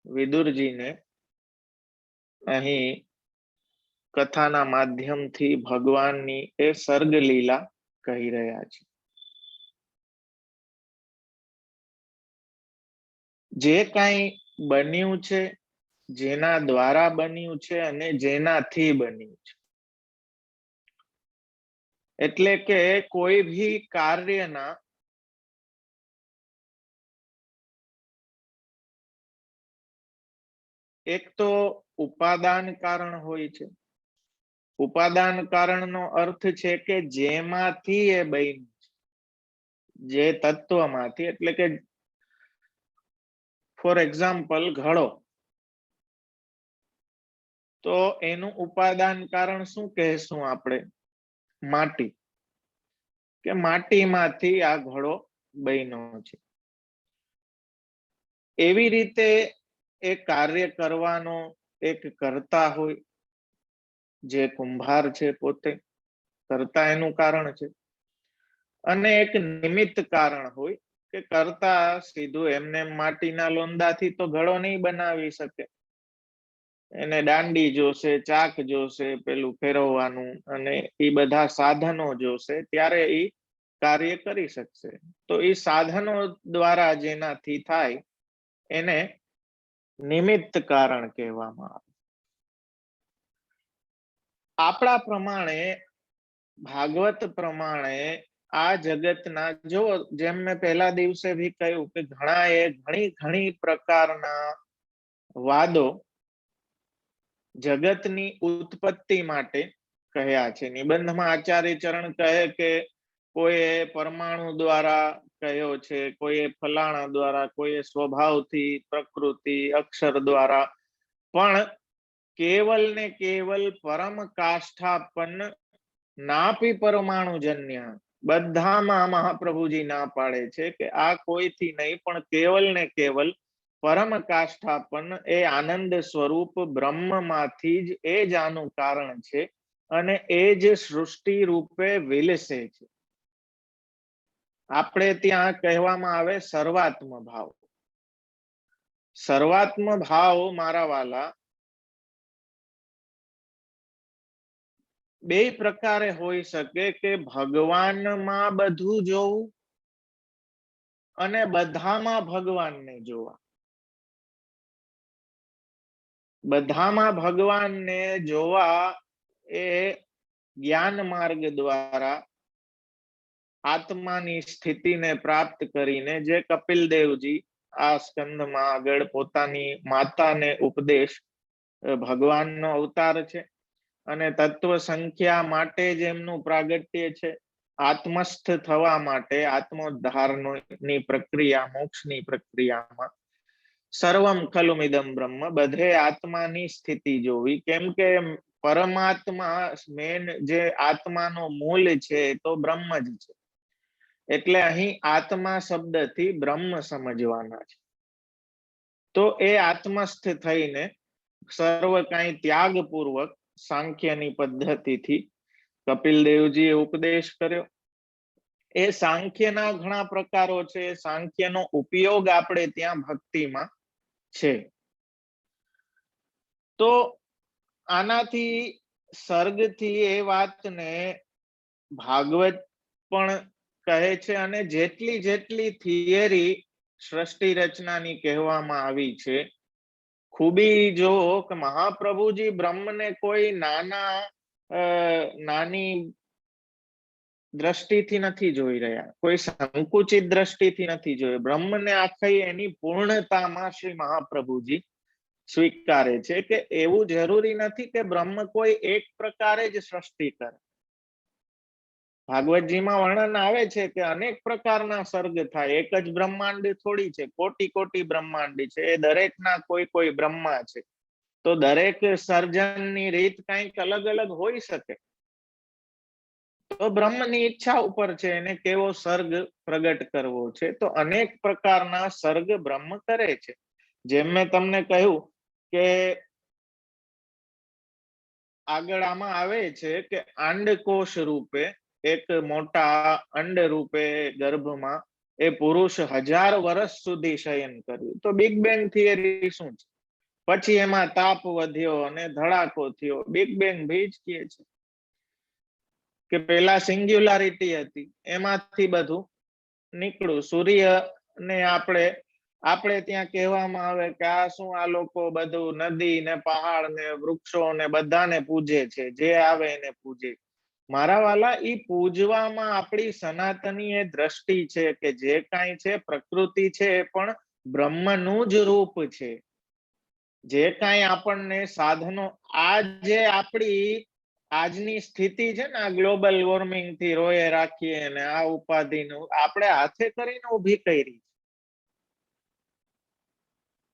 વિદુરજીને અહીં કથાના માધ્યમથી ભગવાનની એ સર્ગ લીલા કહી રહ્યા છે. જે કાંઈ બન્યું છે, જેના દ્વારા બન્યું છે અને જેનાથી બન્યું છે, એટલે કે કોઈ ભી કાર્યના એક તો ઉપાદાન કારણ હોય છે. ઉપાદાન કારણનો અર્થ છે કે જેમાંથી એ બન્યું છે, જે તત્વમાંથી. એટલે કે ફોર એક્ઝામ્પલ ઘડો, તો એનું ઉપાદાન કારણ શું કહેશું આપણે? માટી, કે માટીમાંથી આ ઘડો બન્યો છે. એવી રીતે એ કાર્ય કરવાનો એક કર્તા હોય, જે કુંભાર છે પોતે કર્તા એનું કારણ છે, અને એક નિમિત્ત કારણ હોય કે કર્તા સીધું એમને માટીના લોંદાથી તો ઘડો નહીં બનાવી શકે. એને દાંડી જોશે, ચાક જોશે, પેલું ફેરવવાનું, અને એ બધા સાધનો જોશે, ત્યારે એ કાર્ય કરી શકશે. તો એ સાધનો દ્વારા જેનાથી થાય એને નિમિત્ત કારણ કહેવામાં આવે. આપણા પ્રમાણે, ભાગવત પ્રમાણે આ જગતના, જો જેમ મેં પહેલા દિવસે ભી કહ્યું કે ઘણી પ્રકારના વાદો જગતની ઉત્પત્તિ માટે કહ્યા છે. નિબંધમાં આચાર્ય ચરણ કહે કે કોઈએ પરમાણુ દ્વારા કહ્યો છે, કોઈએ ફલાણા દ્વારા, કોઈએ સ્વભાવથી, પ્રકૃતિ, અક્ષર દ્વારા, પણ કેવલ ને કેવલ પરમ કાષ્ઠાપન્ન નાપી પરમાણુ જન્ય, બધામાં મહાપ્રભુજી ના પાડે છે કે આ કોઈથી નહીં, પણ કેવલ ને કેવલ પરમ કાષ્ઠાપન્ન એ આનંદ સ્વરૂપ બ્રહ્મમાંથી જ એ જ આનું કારણ છે, અને એ જ સૃષ્ટિ રૂપે વિલસે છે. આપણે ત્યાં કહેવામાં આવે સર્વાત્મ ભાવ. સર્વાત્મ ભાવ મારા વાલા બે પ્રકારે હોઈ શકે, કે ભગવાનમાં બધું જોવું અને બધામાં ભગવાનને જોવા. બધામાં ભગવાનને જોવા એ જ્ઞાન માર્ગ દ્વારા આત્માની સ્થિતિને પ્રાપ્ત કરીને, જે કપિલ દેવજી આ સ્કંદમાં આગળ પોતાની માતાને ઉપદેશ, ભગવાનનો અવતાર છે અને તત્વ સંખ્યા માટે જ એમનું પ્રાગટ્ય છે. આત્મસ્થ થવા માટે, આત્મોદ્ધારની પ્રક્રિયા, મોક્ષની પ્રક્રિયામાં સર્વમ ખલુમિદમ બ્રહ્મ, બધે આત્માની સ્થિતિ જોવી. કેમ કે પરમાત્મા મેન જે આત્માનો મૂળ છે તો બ્રહ્મ જ છે. એટલે અહીં આત્મા શબ્દથી બ્રહ્મ સમજવાના છે. તો એ આત્મસ્થ થઈને સર્વ કાંઈ ત્યાગપૂર્વક સાંખ્યની પદ્ધતિથી કપિલ દેવજીએ ઉપદેશ કર્યો. એ સાંખ્યના ઘણા પ્રકારો છે. સાંખ્યનો ઉપયોગ આપણે ત્યાં ભક્તિમાં છે. તો આનાથી, સર્ગથી એ વાતને ભાગવત પણ કહે છે, અને જેટલી થિયરી સૃષ્ટિ રચનાની કહેવામાં આવી છે, ખૂબી જો કે મહાપ્રભુજી બ્રહ્મને કોઈ નાની દ્રષ્ટિથી નથી જોઈ રહ્યા, કોઈ સંકુચિત દ્રષ્ટિથી નથી જોઈ. બ્રહ્મને આખી એની પૂર્ણતામાં શ્રી મહાપ્રભુજી સ્વીકારે છે કે એવું જરૂરી નથી કે બ્રહ્મ કોઈ એક પ્રકારે જ સૃષ્ટિ કરે. ભાગવતજીમાં વર્ણન આવે છે કે અનેક પ્રકારના સર્ગ થાય. એક જ બ્રહ્માંડ થોડી છે, કોટી બ્રહ્માંડ છે. એ દરેકના કોઈ બ્રહ્મા છે. તો દરેક સર્જનની રીત કંઈક અલગ અલગ હોઈ શકે. તો બ્રહ્મની ઈચ્છા ઉપર છે એને કેવો સર્ગ પ્રગટ કરવો છે. તો અનેક પ્રકારના સર્ગ બ્રહ્મ કરે છે. જેમ મેં તમને કહ્યું કે આગળ આમાં આવે છે કે અંડકોશ રૂપે, એક મોટા અંડ રૂપે ગર્ભમાં એ પુરુષ 1000 વર્ષ સુધી શયન કર્યું. તો બિગ બેંગ થિયરી શું છે? પછી એમાં તાપ વધ્યો અને ધડાકો થયો. બિગ બેંગ ભીજ કહે છે કે પેલા સિંગ્યુલારિટી હતી, એમાંથી બધું નીકળ્યું. સૂર્ય ને આપણે ત્યાં કહેવામાં આવે કે આ શું, આ લોકો બધું નદી ને પહાડ ને વૃક્ષો ને બધાને પૂજે છે, જે આવે એને પૂજે. મારા વાલા, ઈ પૂજવામાં આપણી સનાતની એ દ્રષ્ટિ છે કે જે કાંઈ છે પ્રકૃતિ છે એ પણ બ્રહ્મનું જ રૂપ છે. જે કાંઈ આપણને સાધનો, આ જે આપણી આજની સ્થિતિ છે ને, આ ગ્લોબલ વોર્મિંગ થી રોયે રાખીએ ને આ ઉપાધિનું આપણે હાથે કરીને ઊભી કરી.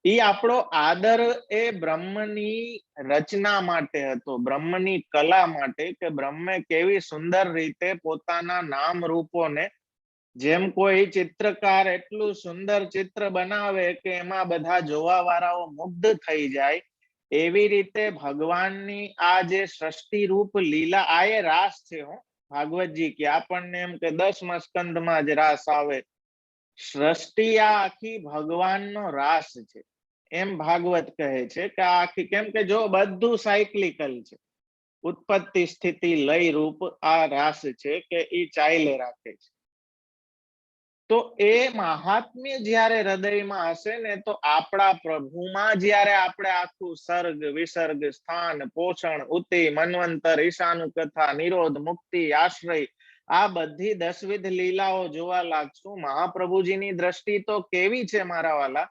એ આપણો આદર એ બ્રહ્મની રચના માટે હતો, બ્રહ્મની કલા માટે, કે બ્રહ્મે કેવી સુંદર રીતે પોતાના નામ રૂપોને, જેમ કોઈ ચિત્રકાર એટલું સુંદર ચિત્ર બનાવે કે એમાં બધા જોવા વાળાઓ મુગ્ધ થઈ જાય, એવી રીતે ભગવાનની આ જે સૃષ્ટિ રૂપ લીલા, આ એ રાસ છે. ભાગવતજી કે આપણને એમ કે 10મા સ્કંદમાં જ રાસ આવે. સૃષ્ટિ આ આખી ભગવાનનો રાસ છે, એમ ભાગવત કહે છે કે આખી, કેમ કે જો બધું સાયક્લિકલ છે, ઉત્પત્તિ સ્થિતિ લય રૂપ આ રાસ છે કે એ ચાલે રાખે છે. તો એ મહાત્મ્ય જ્યારે હૃદયમાં હશે ને, તો આપણા પ્રભુમાં જ્યારે આપણે આખું સર્ગ વિસર્ગ સ્થાન પોષણ ઉતિ મન્વંતર ઈશાનું કથા નિરોધ મુક્તિ આશ્રય આ બધી 10વિધ લીલાઓ જોવા લાગશું, મહાપ્રભુજીની દ્રષ્ટિ તો કેવી છે મારા વાલા?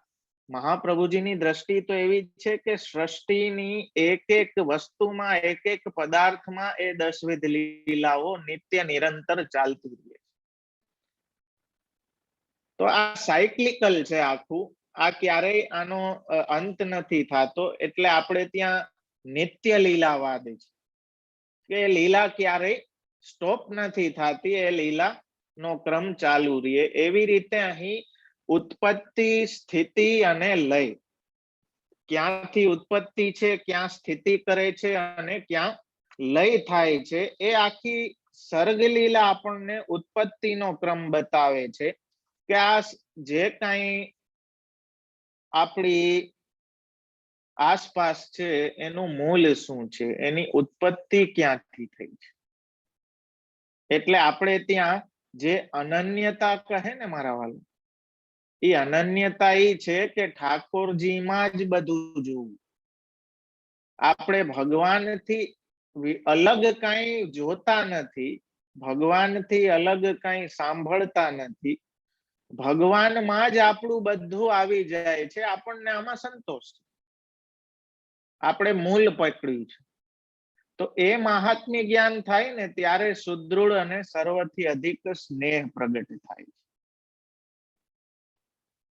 મહાપ્રભુજીની દ્રષ્ટિ તો એવી છે કે સૃષ્ટિની એક એક વસ્તુમાં, એક એક પદાર્થમાં એ 10વિધ લીલાઓ નિત્ય નિરંતર ચાલતી રહે. તો આ સાયક્લિકલ છે આખું, આ ક્યારેય આનો અંત નથી થતો. એટલે આપણે ત્યાં નિત્ય લીલાવાદ છે કે લીલા ક્યારેય સ્ટોપ નથી થતી, એ લીલા નો ક્રમ ચાલુ રહે. એવી રીતે અહીં ઉત્પત્તિ સ્થિતિ અને લય, ક્યાંથી ઉત્પત્તિ છે, ક્યાં સ્થિતિ કરે છે અને ક્યાં લય થાય છે, એ આખી સર્ગ લીલા આપણને ઉત્પત્તિનો ક્રમ બતાવે છે કે આ જે કાંઈ આપણી આસપાસ છે એનું મૂળ શું છે, એની ઉત્પત્તિ ક્યાંથી થઈ છે. એટલે આપણે ત્યાં જે અનન્યતા કહે ને મારા વાલા, એ અનન્યતા એ છે કે ઠાકોરજીમાં જ બધું જોવું. આપણે ભગવાનથી અલગ કાંઈ જોતા નથી, ભગવાનથી અલગ કાંઈ સાંભળતા નથી, ભગવાનમાં જ આપણું બધું આવી જાય છે. આપણને આમાં સંતોષ છે, આપણે મૂળ પકડ્યું છે. તો એ મહાત્મ્ય જ્ઞાન થાય ને ત્યારે સુદૃઢ અને સર્વથી અધિક સ્નેહ પ્રગટ થાય છે.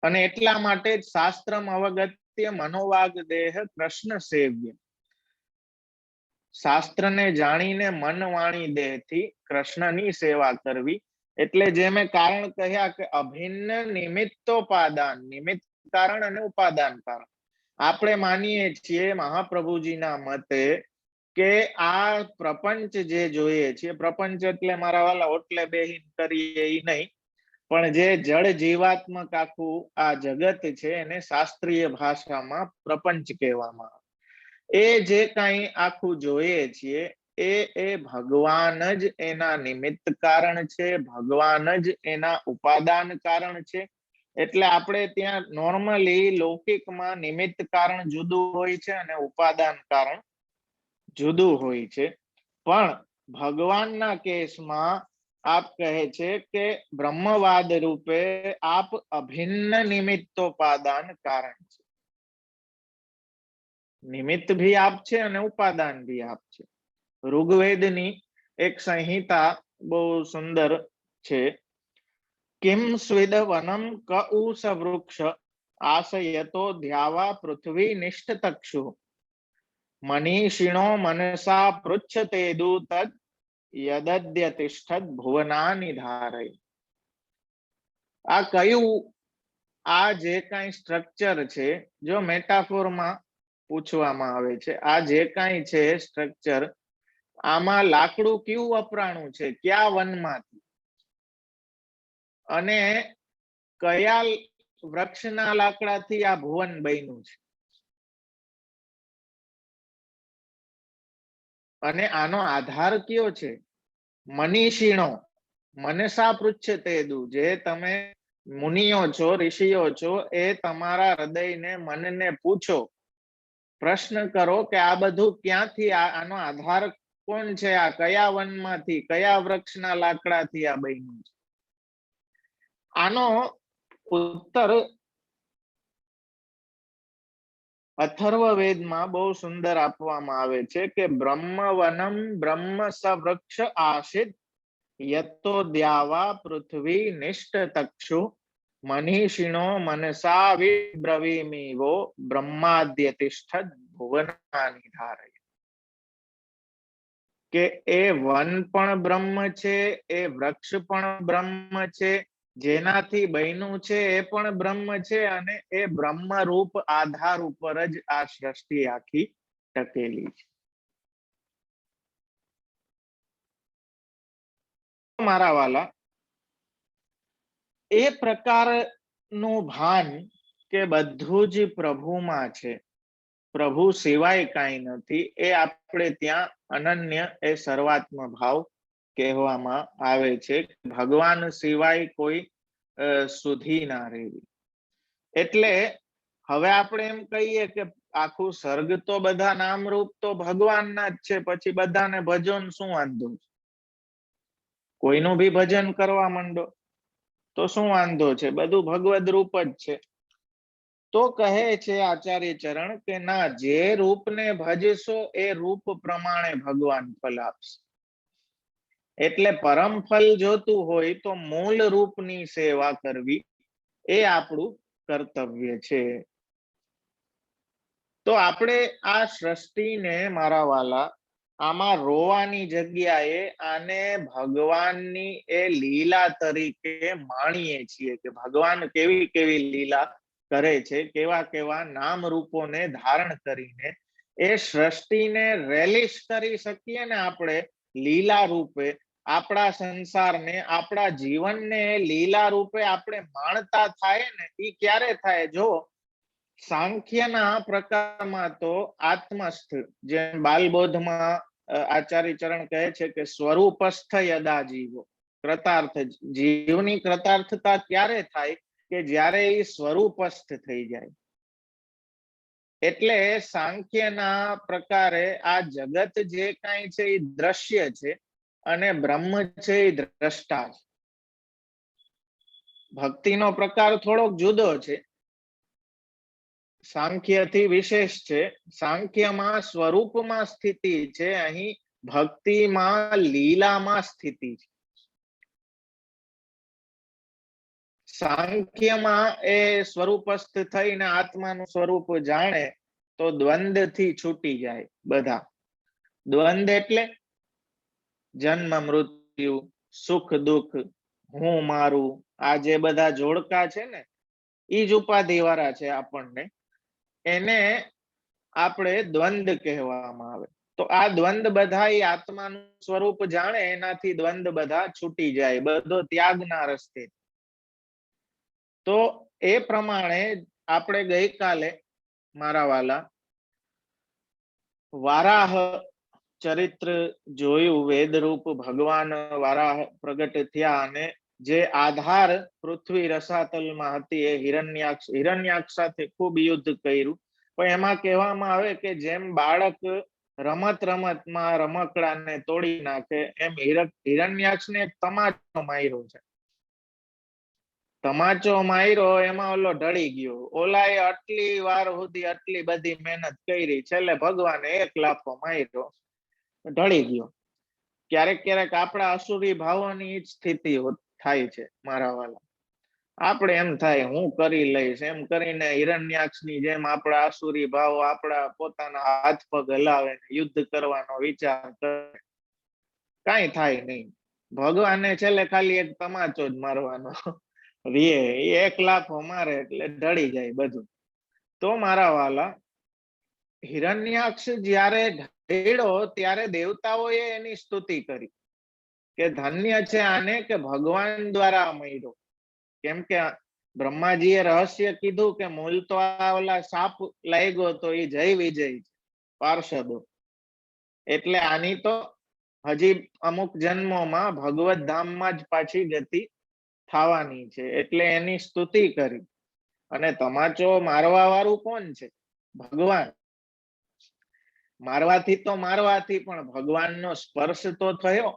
અને એટલા માટે જ શાસ્ત્રમ અવગત્ય મનોવાગ દેહ કૃષ્ણ સેવ્ય, શાસ્ત્રને જાણીને મન વાણી દેહથી કૃષ્ણની સેવા કરવી. એટલે જે મેં કારણ કહ્યા કે અભિન્ન નિમિત્તોપાદાન, નિમિત્ત કારણ અને ઉપાદાન કારણ. આપણે માનીએ છીએ મહાપ્રભુજીના મતે કે આ પ્રપંચ જે જોઈએ છે, પ્રપંચ એટલે મારા વાલા ઓટલે બેહીન કરીએ એ નહીં, પણ જે જળ જીવાત્મક આખું આ જગત છે એને શાસ્ત્રીય ભાષામાં પ્રપંચ કહેવામાં આવે. એ જે કાંઈ આખું જોઈએ છીએ એ ભગવાન જ એના નિમિત્ત કારણ છે, ભગવાન જ એના ઉપાદાન કારણ છે. એટલે આપણે ત્યાં નોર્મલી લૌકિકમાં નિમિત્ત કારણ જુદું હોય છે અને ઉપાદાન કારણ જુદું હોય છે. પણ ભગવાનના કેસમાં આપ કહે છે કે બ્રહ્મવાદ રૂપે આપ અભિન્ન નિમિત્તોપાદાન કારણ છે. નિમિત્ત ભી આપ છે અને ઉપાદાન ભી આપ છે. ઋગ્વેદની એક સંહિતા બહુ સુંદર છે. કિમ સ્વિદ વનમ કઉસ વૃક્ષ આશયતો ધ્યાવા પૃથ્વી નિષ્ઠતક્ષુ મનીષિણો મનસા પૃચ્છતે દૂતદ યદદ્ય તિષ્ઠત ભુવનાનિ ધારય. આ કયું, આ જે કાંઈ સ્ટ્રક્ચર છે, જો મેટાફોરમાં પૂછવામાં આવે છે, આ જે કાંઈ છે સ્ટ્રક્ચર, આમાં લાકડું કેવું વપરાણું છે, કયા વનમાંથી અને કયા વૃક્ષના લાકડાથી આ ભુવન બન્યું છે. અને આનો આધાર કયો છે? મનીષીણો મનસા પૃચ્છતેદુ, જે તમે મુનિઓ છો, ઋષિઓ છો, એ તમારા હૃદયને, મનને પૂછો, પ્રશ્ન કરો કે આ બધું ક્યાંથી, આનો આધાર કોણ છે, આ કયા વનમાંથી, કયા વૃક્ષના લાકડાથી આ બન્યું છે? આનો ઉત્તર અથર્વવેદમાં બહુ સુંદર આપવામાં આવે છે કે બ્રહ્મ વનમ બ્રહ્મ સવૃક્ષ આશિત યત્તો દ્યાવા પૃથ્વી નિષ્ઠતક્ષુ મનીષિણો મનસા વિબ્રવીમિવો બ્રહ્માદ્ય તિષ્ઠત ભુવનાની ધારય. કે એ વન પણ બ્રહ્મ છે, એ વૃક્ષ પણ બ્રહ્મ છે, જેનાથી બન્યું છે એ પણ બ્રહ્મ છે, અને એ બ્રહ્મ રૂપ આધાર ઉપર જ આ સૃષ્ટિ આખી ટકેલી છે. મારા વાલા, એ પ્રકારનું ભાન કે બધું જ પ્રભુમાં છે, પ્રભુ સિવાય કાંઈ નથી, એ આપણે ત્યાં અનન્ય એ સર્વાત્મ ભાવ કહેવામાં આવે છે. ભગવાન સિવાય કોઈ સુધી ના રહેવી. એટલે હવે આપણે એમ કહીએ કે આખું સર્ગ તો બધા નામરૂપ તો ભગવાનના જ છે, પછી બધાને ભજન શું વાંધો છે? કોઈનું બી ભજન કરવા માંડો તો શું વાંધો છે? બધું ભગવદ રૂપ જ છે. તો કહે છે આચાર્ય ચરણ કે ના, જે રૂપને ભજશો એ રૂપ પ્રમાણે ભગવાન ફલ આપશે. એટલે પરમ ફલ જોતું હોય તો મૂળ રૂપની સેવા કરવી એ આપણું કર્તવ્ય છે. તો આપણે આ સૃષ્ટિને મારા વાલા, આમાં રોવાની જગ્યાએ આને ભગવાનની એ લીલા તરીકે માણીએ છીએ કે ભગવાન કેવી કેવી લીલા કરે છે, કેવા કેવા નામ રૂપોને ધારણ કરીને એ સૃષ્ટિને રેલિશ કરી શકીએ ને આપણે લીલા રૂપે, આપણા સંસારને, આપણા જીવનને લીલા રૂપે આપણે માણતા થાય ને, એ ક્યારે થાય? જો સાંખ્યના પ્રકારમાં તો આત્મસ્થ, જેમ બાલબોધમાં આચાર્ય ચરણ કહે છે કે સ્વરૂપસ્થ યદા જીવો, કૃતાર્થ, જીવની કૃતાર્થતા ક્યારે થાય? કે જ્યારે એ સ્વરૂપસ્થ થઈ જાય. એટલે સાંખ્યના પ્રકારે આ જગત જે કાંઈ છે એ દ્રશ્ય છે, અને બ્રહ્મ છે એ દ્રષ્ટા છે. ભક્તિનો પ્રકાર થોડોક જુદો છે, સાંખ્યથી વિશેષ છે. સાંખ્યમાં સ્વરૂપમાં સ્થિતિ છે, અહીં ભક્તિમાં લીલામાં સ્થિતિ છે. સાંખ્યમાં એ સ્વરૂપસ્થ થઈને આત્માનું સ્વરૂપ જાણે તો દ્વંદ્વથી છૂટી જાય બધા. દ્વંદ્વ એટલે જન્મ મૃત્યુ, સુખ દુઃખ, હું મારું, આ જે બધા જોડકા છે ને, એ જ ઉપાધિ વાળા છે આપણને, એને આપણે દ્વંદ્વ કહેવામાં આવે. તો આ દ્વંદ્વ બધા એ આત્માનું સ્વરૂપ જાણે એનાથી દ્વંદ્વ બધા છૂટી જાય, બધો ત્યાગના રસ્તે. તો એ પ્રમાણે આપણે ગઈકાલે મારા વાલા વારાહ ચરિત્ર જોયું, વેદરૂપ ભગવાન વારાહ પ્રગટ થયા, અને જે આધાર પૃથ્વી રસાતલમાં હતી એ હિરણ્યાક્ષ સાથે ખૂબ યુદ્ધ કર્યું. પણ એમાં કહેવામાં આવે કે જેમ બાળક રમત રમતમાં રમકડાને તોડી નાખે, એમ હિરણ્યાક્ષને એક તમાચો માર્યો છે. તમાચો માર્યો, એમાં ઓલો ઢળી ગયો. ઓલાએ આટલી વાર સુધી આટલી બધી મહેનત કરી, છેલ્લે ભગવાને એક લાફો માર્યો, ઢળી ગયો. ક્યારેક ક્યારેક આપણા અસુરી ભાવોની સ્થિતિ થાય છે મારા વાલા. આપણે એમ થાય હું કરી લઈશ એમ કરીને હિરણ્યાક્ષની જેમ આપણા આસુરી ભાવ આપણા પોતાના હાથ પગ હલાવે, યુદ્ધ કરવાનો વિચાર કરે, કાંઈ થાય નહીં. ભગવાને છેલ્લે ખાલી એક તમાચો જ મારવાનો રે, એક લાફો મારે એટલે ઢળી જાય બધું. તો મારા વાલા, હિરણ્યાક્ષ જ્યારે ઢળ્યો ત્યારે દેવતાઓએ એની સ્તુતિ કરી કે ધન્ય છે આને કે ભગવાન દ્વારા મળ્યો. કેમ કે બ્રહ્માજીએ રહસ્ય કીધું કે મૂળ તો આ ઓલા સાપ લાગ્યો તો એ જય વિજય પાર્ષદો, એટલે આની તો હજી અમુક જન્મોમાં ભગવત ધામમાં જ પાછી ગતિ થવાની છે, એટલે એની સ્તુતિ કરી. અને તમાચો મારવા વાળું કોણ છે? ભગવાન. મારવાથી પણ ભગવાનનો સ્પર્શ તો થયો.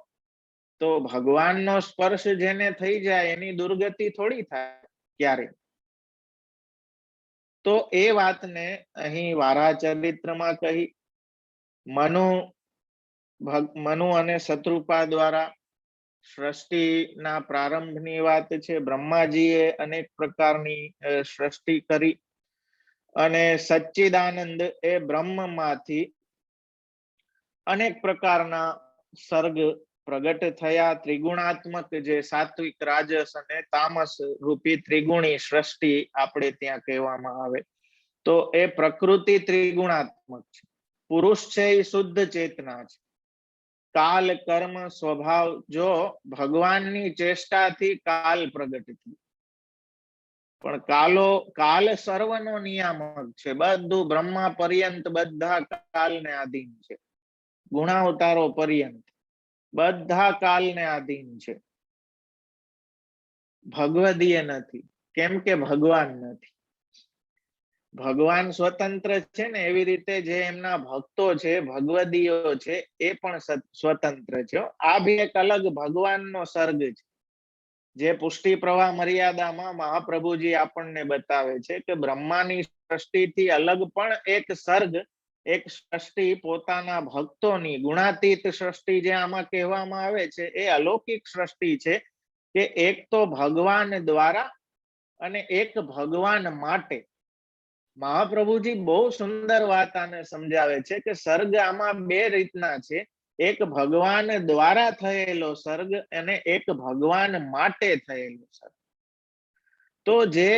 તો ભગવાનનો સ્પર્શ જેને થઈ જાય એની દુર્ગતિ થોડી થાય ક્યારે. તો એ વાતને અહીં વારાહ ચરિત્રમાં કહી. મનુ અને શત્રુપા દ્વારા સૃષ્ટિના પ્રારંભની વાત છે. બ્રહ્માજીએ અનેક પ્રકારની સૃષ્ટિ કરી અને સચ્ચિદાનંદ એ બ્રહ્મમાંથી અનેક પ્રકારના સર્ગ પ્રગટ થયા. ત્રિગુણાત્મક જે સાત્વિક, રાજસ અને તામસ રૂપી ત્રિગુણી સૃષ્ટિ આપણે ત્યાં કહેવામાં આવે. તો એ પ્રકૃતિ ત્રિગુણાત્મક છે. પુરુષ છે એ શુદ્ધ ચેતના છે. કાલ, કર્મ, સ્વભાવ, જો ભગવાનની ચેષ્ટાથી કાલ પ્રગટ થયું. પણ કાલ સર્વનો નિયામક છે. બધું બ્રહ્મા પર્યંત બધા કાલને આધીન છે. ગુણાવતારો પર્યંત બધા કાલને આધીન છે. ભગવદીય નથી, કેમ કે ભગવાન નથી. ભગવાન સ્વતંત્ર છે ને, એવી રીતે જે એમના ભક્તો છે, ભગવદીયો છે, એ પણ સ્વતંત્ર છે. આ બી એક અલગ ભગવાનનો સર્ગ છે, જે પુષ્ટિ પ્રવાહ મર્યાદામાં મહાપ્રભુજી આપણને બતાવે છે કે બ્રહ્માની સૃષ્ટિથી અલગ પણ એક સર્ગ, એક સૃષ્ટિ પોતાના ભક્તોની ગુણાતીત સૃષ્ટિ જે આમાં કહેવામાં આવે છે, એ અલૌકિક સૃષ્ટિ છે કે એક તો ભગવાન દ્વારા અને એક ભગવાન માટે. મહાપ્રભુજી બહુ સુંદર વાત આને સમજાવે છે કે સર્ગ આમાં બે રીતના છે. એક ભગવાન દ્વારા થયેલો સર્ગ અને એક ભગવાન માટે થયેલો સર્ગ. તો જે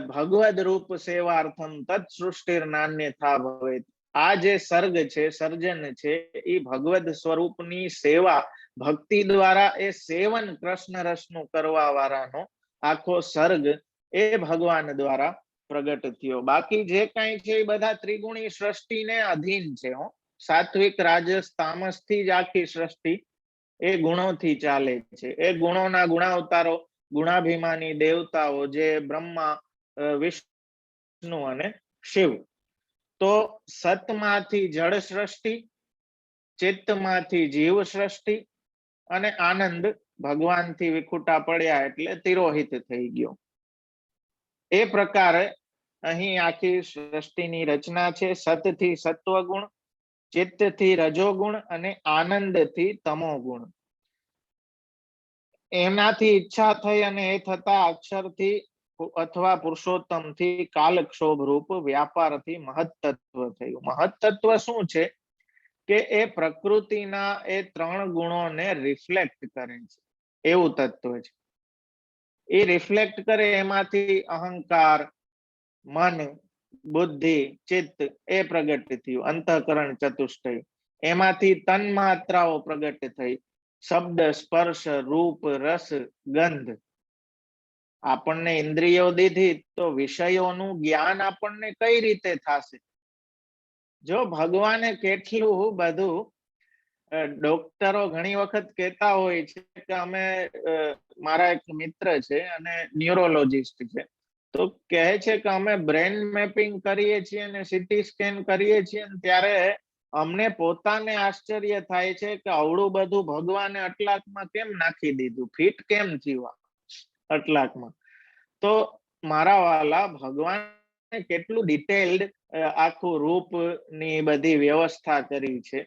ભગવદ રૂપ સેવાર્થમ તત્ સૃષ્ટિર નાન્યથા ભવેત, આ જે સર્ગ છે, સર્જન છે, એ ભગવદ સ્વરૂપની સેવા ભક્તિ દ્વારા એ સેવન કૃષ્ણ રસનું કરવા વાળાનો આખો સર્ગ એ ભગવાન દ્વારા પ્રગટ થયો. બાકી જે કઈ છે એ બધા ત્રિગુણી સૃષ્ટિને અધીન છે. સાત્વિક, રાજસ, તામસ થી જ આખી સૃષ્ટિ એ ગુણોથી ચાલે છે. એ ગુણોના ગુણાવતારો, ગુણાભિમાની દેવતાઓ જે બ્રહ્મા, વિષ્ણુ અને શિવ. તો સતમાંથી જળ સૃષ્ટિ, ચિત્તમાંથી જીવ સૃષ્ટિ અને આનંદ ભગવાનથી વિખુટા પડ્યા એટલે તિરોહિત થઈ ગયો. એ પ્રકારે અહીં આખી સૃષ્ટિની રચના છે. સતથી સત્વગુણ, ચિત્તથી રજોગુણ અને આનંદથી તમોગુણ. એનાથી ઈચ્છા થઈ અને એ થતા અક્ષરથી અથવા પુરુષોત્તમથી કાલક્ષોભ રૂપ વ્યાપારથી મહત્તત્વ થયું. મહત્તત્વ શું છે કે એ પ્રકૃતિના એ ત્રણ ગુણોને રિફ્લેક્ટ કરે છે એવું તત્વ છે. એ રિફ્લેક્ટ કરે એમાંથી અહંકાર, મન, બુદ્ધિ, ચિત્ત એ પ્રગટ થયું. અંતઃકરણ ચતુષ્ટય. એમાંથી તન માત્રાઓ પ્રગટ થઈ. શબ્દ, સ્પર્શ, રૂપ, રસ, ગંધ. આપણને ઇન્દ્રિયો દીધી તો વિષયોનું જ્ઞાન આપણને કઈ રીતે થશે? જો ભગવાને કેટલું બધું, ડોક્ટરો ઘણી વખત કહેતા હોય છે કે અમે, મારા એક મિત્ર છે અને ન્યુરોલોજીસ્ટ છે, તો કહે છે કે અમે બ્રેન મેપિંગ કરીએ છીએ અને સીટી સ્કેન કરીએ છીએ ત્યારે અમને પોતાને આશ્ચર્ય થાય છે કે આવડું બધું ભગવાને અટલાકમાં કેમ નાખી દીધું, ફિટ કેમ થયું અટલાકમાં. તો મારા વાલા, ભગવાને કેટલું ડિટેલ્ડ આખું રૂપની બધી વ્યવસ્થા કરી છે.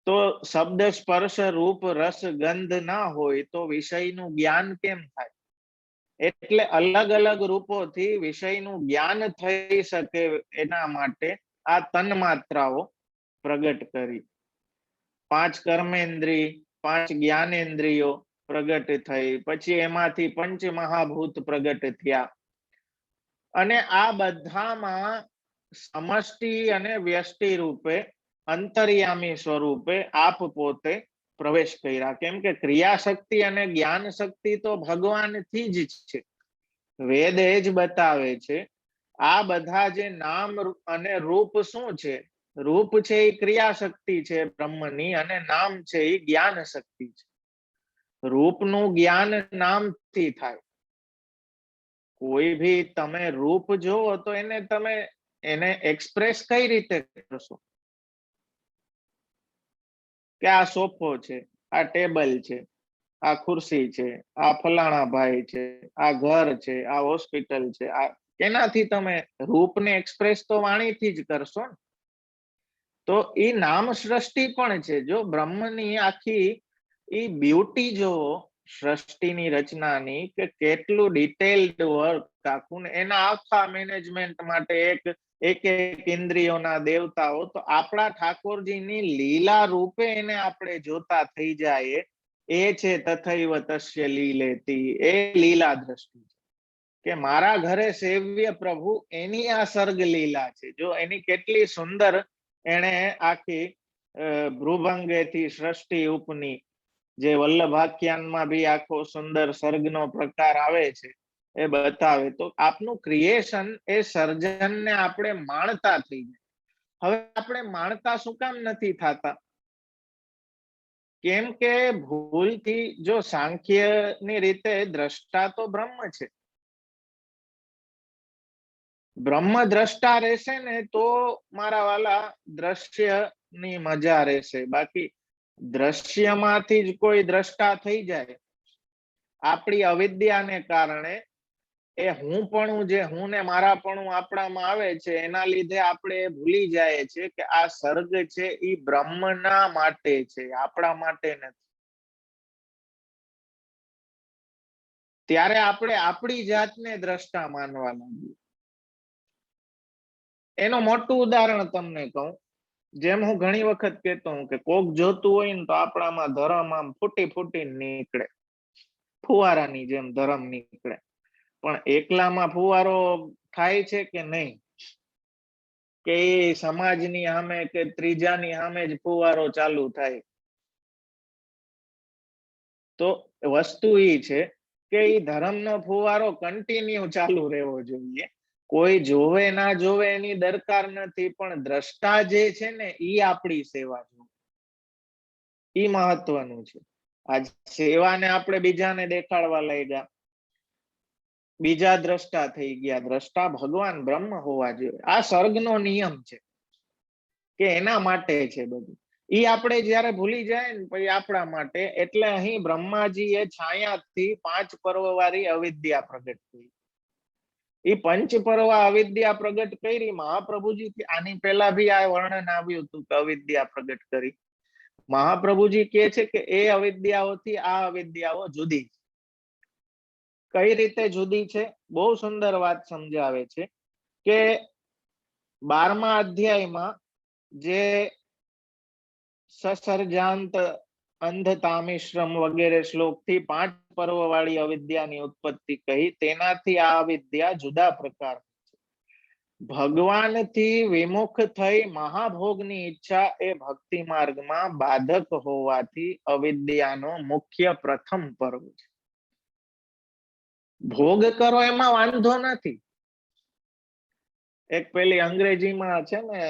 તો શબ્દ, સ્પર્શ, રૂપ, રસ, ગંધ ના હોય તો વિષયનું જ્ઞાન કેમ થાય? એટલે અલગ અલગ રૂપોથી વિષયનું જ્ઞાન થઈ શકે એના માટે આ તન માત્રાઓ પ્રગટ કરી. 5 કર્મેન્દ્રિય, 5 જ્ઞાનેન્દ્રિયો પ્રગટ થઈ. પછી એમાંથી પંચ મહાભૂત પ્રગટ થયા. અને આ બધામાં સમષ્ટિ અને વ્યષ્ટિ રૂપે, અંતર્યામી સ્વરૂપે આપ પોતે પ્રવેશ કર્યા. કેમ કે ક્રિયાશક્તિ અને જ્ઞાન શક્તિ તો ભગવાનથી જ છે. વેદ એ જ બતાવે છે. આ બધા જે નામ અને રૂપ શું છે? રૂપ છે એ ક્રિયા શક્તિ છે બ્રહ્મની, અને નામ છે એ જ્ઞાન શક્તિ છે. રૂપનું જ્ઞાન નામથી થાય. કોઈ ભી તમે રૂપ જોવો તો એને એક્સપ્રેસ કઈ રીતે કરશો? કે આ સોફો છે, આ ટેબલ છે, આ ખુરશી છે, આ ફલાણા ભાઈ છે, આ ઘર છે, આ હોસ્પિટલ છે, આ એનાથી તમે રૂપને એક્સપ્રેસ તો વાણીથી જ કરશો ને. તો એ નામ સૃષ્ટિ પણ છે. જો બ્રહ્મની આખી એ બ્યુટી જો સૃષ્ટિની રચનાની, કે કેટલું ડિટેલ્ડ વર્ક આખું, ને એના આખા મેનેજમેન્ટ માટે એક ઇન્દ્રિયોના દેવતાઓ. તો આપણા ઠાકોરજીની લીલા રૂપે એને આપણે જોતા થઈ જાય, એ છે તથૈવ તસ્ય લીલેતી, એ લીલા દ્રષ્ટિ છે. કે મારા ઘરે સેવ્ય પ્રભુ, એની આ સર્ગ લીલા છે. જો એની કેટલી સુંદર એને આખી ભ્રુભંગેથી સૃષ્ટિ ઉપની, જે વલ્લભાખ્યાનમાં બી આખો સુંદર સર્ગનો પ્રકાર આવે છે, એ બતાવે. તો આપનું ક્રિએશન, એ સર્જનને આપણે માણતા થઈ જાય. હવે આપણે માણતા શું કામ નથી થતા? કેમ કે ભૂલથી, જો સાંખ્યની રીતે દ્રષ્ટા તો બ્રહ્મ છે. બ્રહ્મ દ્રષ્ટા રહેશે ને તો મારા વાલા દ્રશ્યની મજા રહેશે. બાકી દ્રશ્યમાંથી જ કોઈ દ્રષ્ટા થઈ જાય, આપણી અવિદ્યાને કારણે એ હુંપણું, જે હું ને મારાપણું આપણામાં આવે છે, એના લીધે આપણે ભૂલી જાય છે કે આ સર્ગ છે એ બ્રહ્મના માટે છે, આપણા માટે નથી. ત્યારે આપણે આપણી જાતને દ્રષ્ટા માનવા લાગીએ. એનું મોટું ઉદાહરણ તમને કહું. જેમ હું ઘણી વખત કહેતો હું કે કોક જોતું હોય ને તો આપણામાં ધર્મ આમ ફૂટી ફૂટી નીકળે, ફુવારાની જેમ ધર્મ નીકળે. પણ એકલામાં ફુવારો થાય છે કે નહીં? કે એ સમાજની સામે કે ત્રીજાની સામે જ ફુવારો ચાલુ થાય. તો વસ્તુ એ છે કે એ ધર્મનો ફુવારો કન્ટિન્યુ ચાલુ રહેવો જોઈએ. કોઈ જોવે ના જોવે એની દરકાર નથી, પણ દ્રષ્ટા જે છે ને એ આપણી સેવા જોવે, એ મહત્વનું છે. આ સેવાને આપણે બીજાને દેખાડવા લાગ્યા, બીજા દ્રષ્ટા થઈ ગયા. દ્રષ્ટા ભગવાન બ્રહ્મ હોવા જોઈએ. આ સર્ગનો નિયમ છે કે એના માટે છે બધું. એ આપણે જયારે ભૂલી જાય ને પછી આપણા માટે. એટલે અહીં બ્રહ્માજી એ છાયાથી 5 પર્વ વાળી અવિદ્યા પ્રગટ કરી. એ પંચ પર્વ અવિદ્યા પ્રગટ કરી મહાપ્રભુજી. આની પહેલા બી આ વર્ણન આવ્યું હતું કે અવિદ્યા પ્રગટ કરી. મહાપ્રભુજી કહે છે કે એ અવિદ્યાઓથી આ અવિદ્યાઓ જુદી. કઈ રીતે જુદી છે? બહુ સુંદર વાત સમજાવે છે કે 12મા અધ્યાયમાં જે સસર્જાંત અંધતામિશ્રમ વગેરે શ્લોકથી 5 પર્વ વાળી અવિદ્યાની ઉત્પત્તિ કહી, તેનાથી આ અવિદ્યા જુદા પ્રકાર. ભગવાનથી વિમુખ થઈ મહાભોગની ઈચ્છા એ ભક્તિ માર્ગમાં બાધક હોવાથી અવિદ્યાનો મુખ્ય પ્રથમ પર્વ છે. ભોગ કરો એમાં વાંધો નથી. એક પેલી અંગ્રેજીમાં છે ને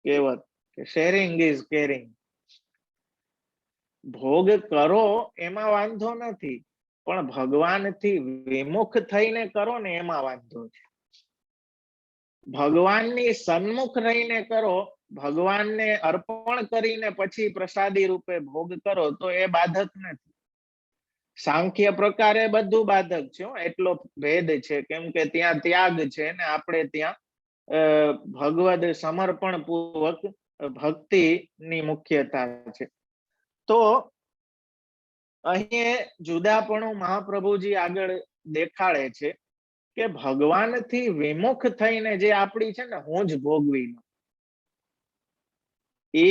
કહેવત કે શેરિંગ ઇઝ કેરિંગ. ભોગ કરો એમાં વાંધો નથી, પણ ભગવાનથી વિમુખ થઈને કરો ને એમાં વાંધો છે. ભગવાનની સન્મુખ રહીને કરો, ભગવાનને અર્પણ કરીને પછી પ્રસાદી રૂપે ભોગ કરો તો એ બાધક નથી. સાંખ્ય પ્રકારે બધું બાધક છે, એટલો ભેદ છે. કેમ કે ત્યાં ત્યાગ છે ને આપણે ત્યાં ભગવદ સમર્પણ પૂર્વક ભક્તિની મુખ્યતા છે. તો અહીં જુદાપણું મહાપ્રભુજી આગળ દેખાડે છે કે ભગવાનથી વિમુખ થઈને જે આપણી છે ને હું જ ભોગવી, એ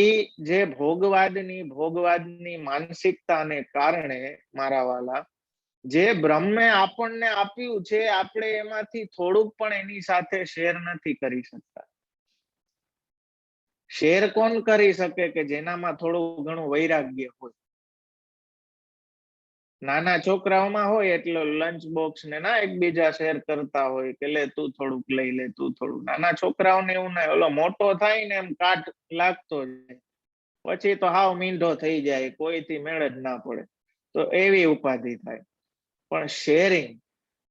જે ભોગવાદની માનસિકતાને કારણે મારા વાલા, જે બ્રહ્મે આપણને આપ્યું છે, આપણે એમાંથી થોડુંક પણ એની સાથે શેર નથી કરી શકતા. શેર કોણ કરી શકે? કે જેનામાં થોડું ઘણું વૈરાગ્ય હોય. નાના છોકરાઓમાં હોય એટલે લંચ બોક્સ ને ના એકબીજા શેર કરતા હોય કે લે તું થોડુંક લઈ લે, તું થોડું. નાના છોકરાઓને એવું ના, ઓલો મોટો થાય ને એમ કાટ લાગતો જાય, પછી તો હાવ મીંઢો થઈ જાય, કોઈથી મેળ જ ના પડે. તો એવી ઉપાધિ થાય. પણ શેરિંગ,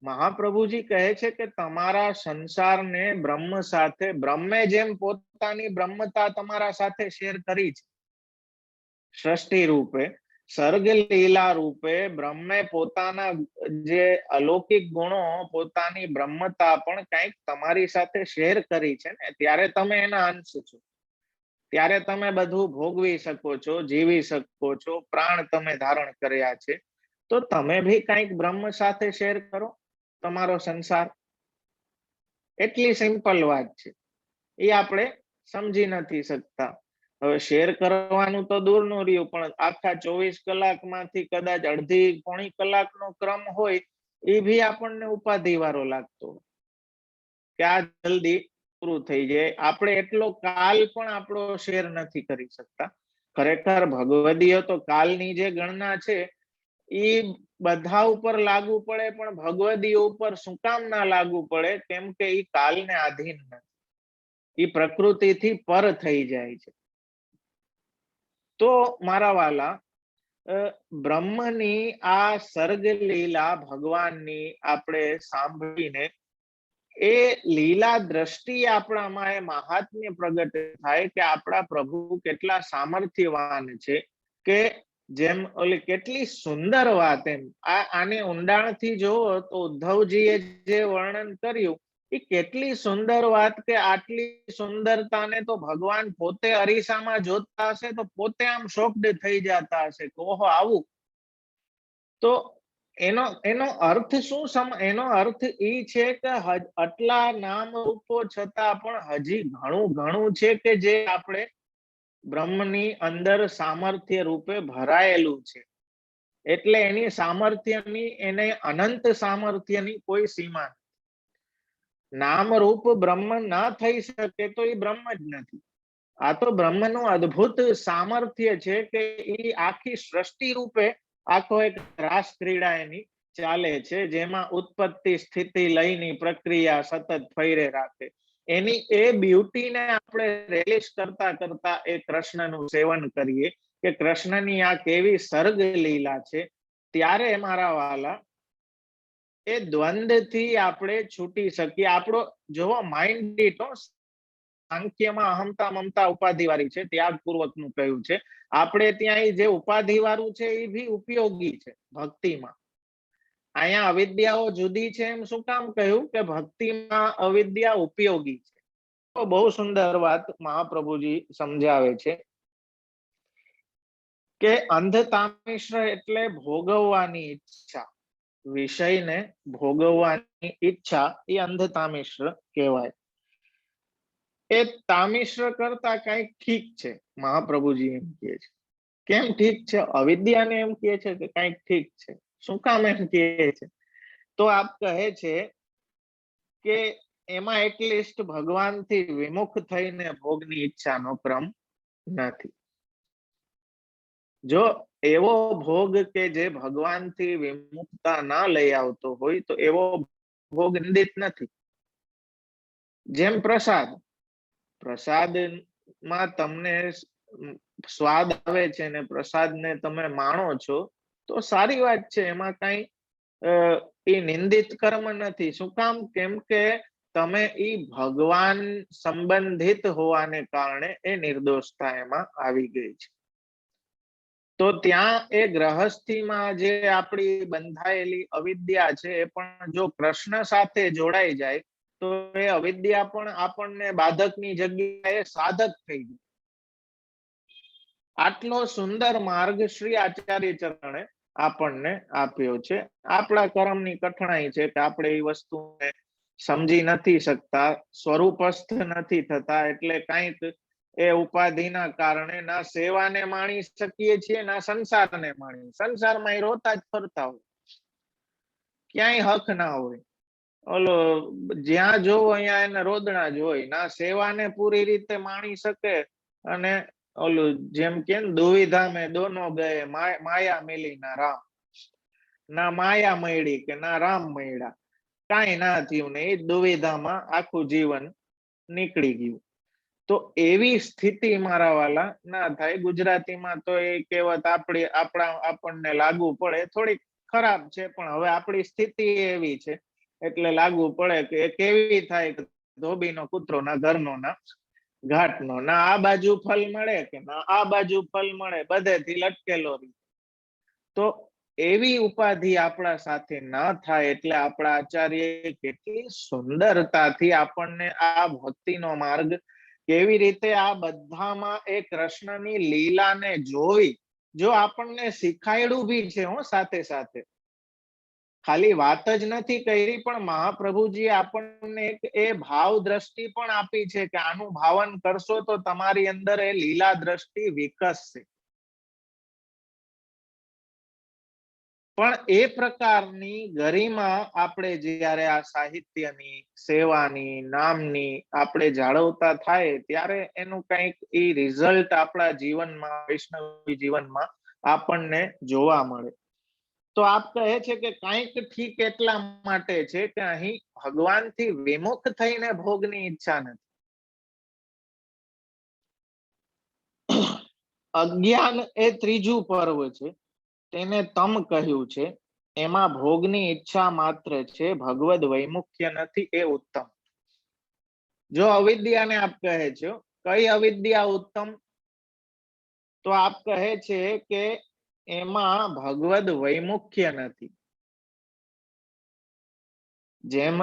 મહાપ્રભુજી કહે છે કે તમારા સંસારને બ્રહ્મ સાથે, બ્રહ્મે જેમ પોતાની બ્રહ્મતા તમારા સાથે શેર કરી છે સૃષ્ટિ રૂપે, સર્ગ લીલા રૂપે બ્રહ્મે પોતાના જે અલૌકિક ગુણો, પોતાની બ્રહ્મતા પણ કંઈક તમારી સાથે શેર કરી છે ને, ત્યારે તમે એના અંશ છો, ત્યારે તમે બધું ભોગવી શકો છો, જીવી શકો છો, પ્રાણ તમે ધારણ કર્યા છે, તો તમે ભી કંઈક બ્રહ્મ સાથે શેર કરો તમારો સંસાર. એટલી સિમ્પલ વાત છે, એ આપણે સમજી નથી શકતા. હવે શેર કરવાનું તો દૂરનું રહ્યું, પણ આખા 24 કલાકમાંથી કદાચ અડધી પોણી કલાકનો ક્રમ હોય, એ ભી આપણને ઉપાધિ વાળો લાગતો કે આ જલ્દી પૂરું થઈ જાય. આપણે એટલો કાલ પણ આપણો શેર નથી કરી શકતા. ખરેખર ભગવદીય તો કાલની જે ગણના છે એ બધા ઉપર લાગુ પડે, પણ ભગવદીય ઉપર શું કામ ના લાગુ પડે? કેમ કે એ કાલને આધીન નથી, એ પ્રકૃતિથી પર થઈ જાય છે. તો મારા વાલા, બ્રહ્મની આ સર્ગ લીલા ભગવાનની આપણે સાંભળીને એ લીલા દ્રષ્ટિ આપણામાં એ મહાત્મ્ય પ્રગટ થાય કે આપણા પ્રભુ કેટલા સામર્થ્યવાન છે. કે જેમ ઓલી કેટલી સુંદર વાત, એમ આને ઊંડાણથી જોવો તો ઉદ્ધવજીએ જે વર્ણન કર્યું એ કેટલી સુંદર વાત, કે આટલી સુંદરતાને તો ભગવાન પોતે અરીસામાં જોતા હશે તો પોતે આમ શોક્ડ થઈ જતા હશે કે ઓહો આવું. તો એનો અર્થ શું? એનો અર્થ એ છે કે આટલા નામ રૂપો છતાં પણ હજી ઘણું ઘણું છે કે જે આપણે બ્રહ્મની અંદર સામર્થ્ય રૂપે ભરાયેલું છે. એટલે એની સામર્થ્યની, એને અનંત સામર્થ્યની કોઈ સીમા નથી. નામ રૂપ બ્રહ્મ ના થઈ શકે તો એ બ્રહ્મ જ નથી. આ તો બ્રહ્મનું અદ્ભુત સામર્થ્ય છે કે એ આખી સૃષ્ટિ રૂપે આખો એક રાસ ક્રીડા એની ચાલે છે, જેમાં ઉત્પત્તિ સ્થિતિ લયની પ્રક્રિયા સતત ફેરે રાખે. એની એ બ્યુટીને આપણે રેલિશ કરતા કરતા એ કૃષ્ણનું સેવન કરીએ કે કૃષ્ણની આ કેવી સર્ગ લીલા છે. ત્યારે મારા વાલા એ દ્વંદથી આપણે છૂટી શકીએ. આપણો જોવો માઇન્ડ તો સાંખ્યમાં અહમતા મમતા ઉપાધિ વાળી છે, ત્યાગપૂર્વકનું કહ્યું છે. આપણે ત્યાં જે ઉપાધિ વાળું છે એ ભી ઉપયોગી છે ભક્તિમાં. અહીંયા અવિદ્યાઓ જુદી છે એમ શું કામ કહ્યું? કે ભક્તિમાં અવિદ્યા ઉપયોગી છે. તો બહુ સુંદર વાત મહાપ્રભુજી સમજાવે છે કે અંધતામિશ્ર એટલે ભોગવવાની ઈચ્છા, વિષયને ભોગવવાની ઈચ્છા, એ અંધતામિશ્ર કહેવાય. એ તામિશ્ર કરતા કઈક ઠીક છે, મહાપ્રભુજી એમ કહે છે. કેમ ઠીક છે? અવિદ્યાને એમ કહે છે કે કઈક ઠીક છે. શું કામ એમ કહે છે? તો આપ કહે છે કે એમાં એટલીસ્ટ ભગવાનથી વિમુખ થઈને ભોગની ઈચ્છાનો ક્રમ નથી. જો એવો ભોગ કે જે ભગવાનથી વિમુખતા ના લઈ આવતો હોય તો એવો ભોગ નિંદિત નથી. જેમ પ્રસાદ, પ્રસાદમાં તમને સ્વાદ આવે છે ને પ્રસાદને તમે માણો છો તો સારી વાત છે, એમાં કઈ એ નિંદિત કર્મ નથી. શું કામ? કેમ કે તમે એ ભગવાન સંબંધિત હોવાને કારણે એ નિર્દોષતા એમાં આવી ગઈ છે. તો ત્યાં એ ગ્રહસ્થીમાં જે આપણી બંધાયેલી અવિદ્યા છે એ પણ જો કૃષ્ણ સાથે જોડાઈ જાય તો એ અવિદ્યા પણ આપણને બાધકની જગ્યાએ સાધક થઈ જાય. આટલો સુંદર માર્ગ શ્રી આચાર્ય ચરણે આપણને આપ્યો છે. આપણા કર્મની કઠણાઈ છે કે આપણે એ વસ્તુને સમજી નથી શકતા, સ્વરૂપસ્થ નથી થતા, એટલે કંઈક એ ઉપાધિના કારણે ના સેવાને માણી શકીએ છીએ ના સંસારને માણી. સંસારમાં એ રોતા જ ફરતા હોય, ક્યાંય હક ના હોય. ઓલો જ્યાં જોવો અહીંયા એને રોદણા જ હોય. ના સેવાને પૂરી રીતે માણી શકે અને ઓલું જેમ કે દુવિધા મેં દોનો ગયે માયા મિલી ના રામ. ના માયા મળી કે ના રામ મળ્યા, કાંઈ ના થયું ને એ દુવિધામાં આખું જીવન નીકળી ગયું. તો એવી સ્થિતિ મારા વાલા ના થાય. ગુજરાતીમાં તો એ કહેવત આપણને લાગુ પડે, થોડીક ખરાબ છે, પણ હવે આપણી સ્થિતિ એવી છે એટલે લાગુ પડે કે કેવી થાય ધોબીનો કૂતરો ના ઘરનો ના ઘાટનો, ના આ બાજુ ફલ મળે કે ના આ બાજુ ફલ મળે, બધેથી લટકેલો રહે. તો એવી ઉપાધિ આપણા સાથે ન થાય એટલે આપણા આચાર્ય કેટલી સુંદરતાથી આપણને આ ભક્તિનો માર્ગ કેવી રીતે આ બધામાં એ કૃષ્ણની લીલાને જોવી, જો આપણને શીખાયડું બી છે હો સાથે સાથે, ખાલી વાત જ નથી કરી, પણ મહાપ્રભુજી આપણને એક એ ભાવ દ્રષ્ટિ પણ આપી છે કે આનું ભાવન કરશો તો તમારી અંદર એ લીલા દ્રષ્ટિ વિકસશે. પણ એ પ્રકારની ગરિમા આપણે જ્યારે આ સાહિત્યની, સેવાની, નામની આપણે જાળવતા થાય ત્યારે એનું કંઈક એ રિઝલ્ટ આપણા જીવનમાં, વૈષ્ણવી જીવનમાં આપણને જોવા મળે. તો આપ કહે છે કે કંઈક ઠીક એટલા માટે છે કે અહીં ભગવાનથી વિમુખ થઈને ભોગની ઈચ્છા નથી. અજ્ઞાન એ ત્રીજું પર્વ છે, તેને તમ કહ્યું છે, એમાં ભોગની ઈચ્છા માત્ર છે, ભગવદ વૈમુખ્ય નથી, એ ઉત્તમ. જો અવિદ્યાને આપ કહે છો, કઈ અવિદ્યા ઉત્તમ? તો આપ કહે છે કે એમાં ભગવદ વૈમુખ્ય નથી. જેમ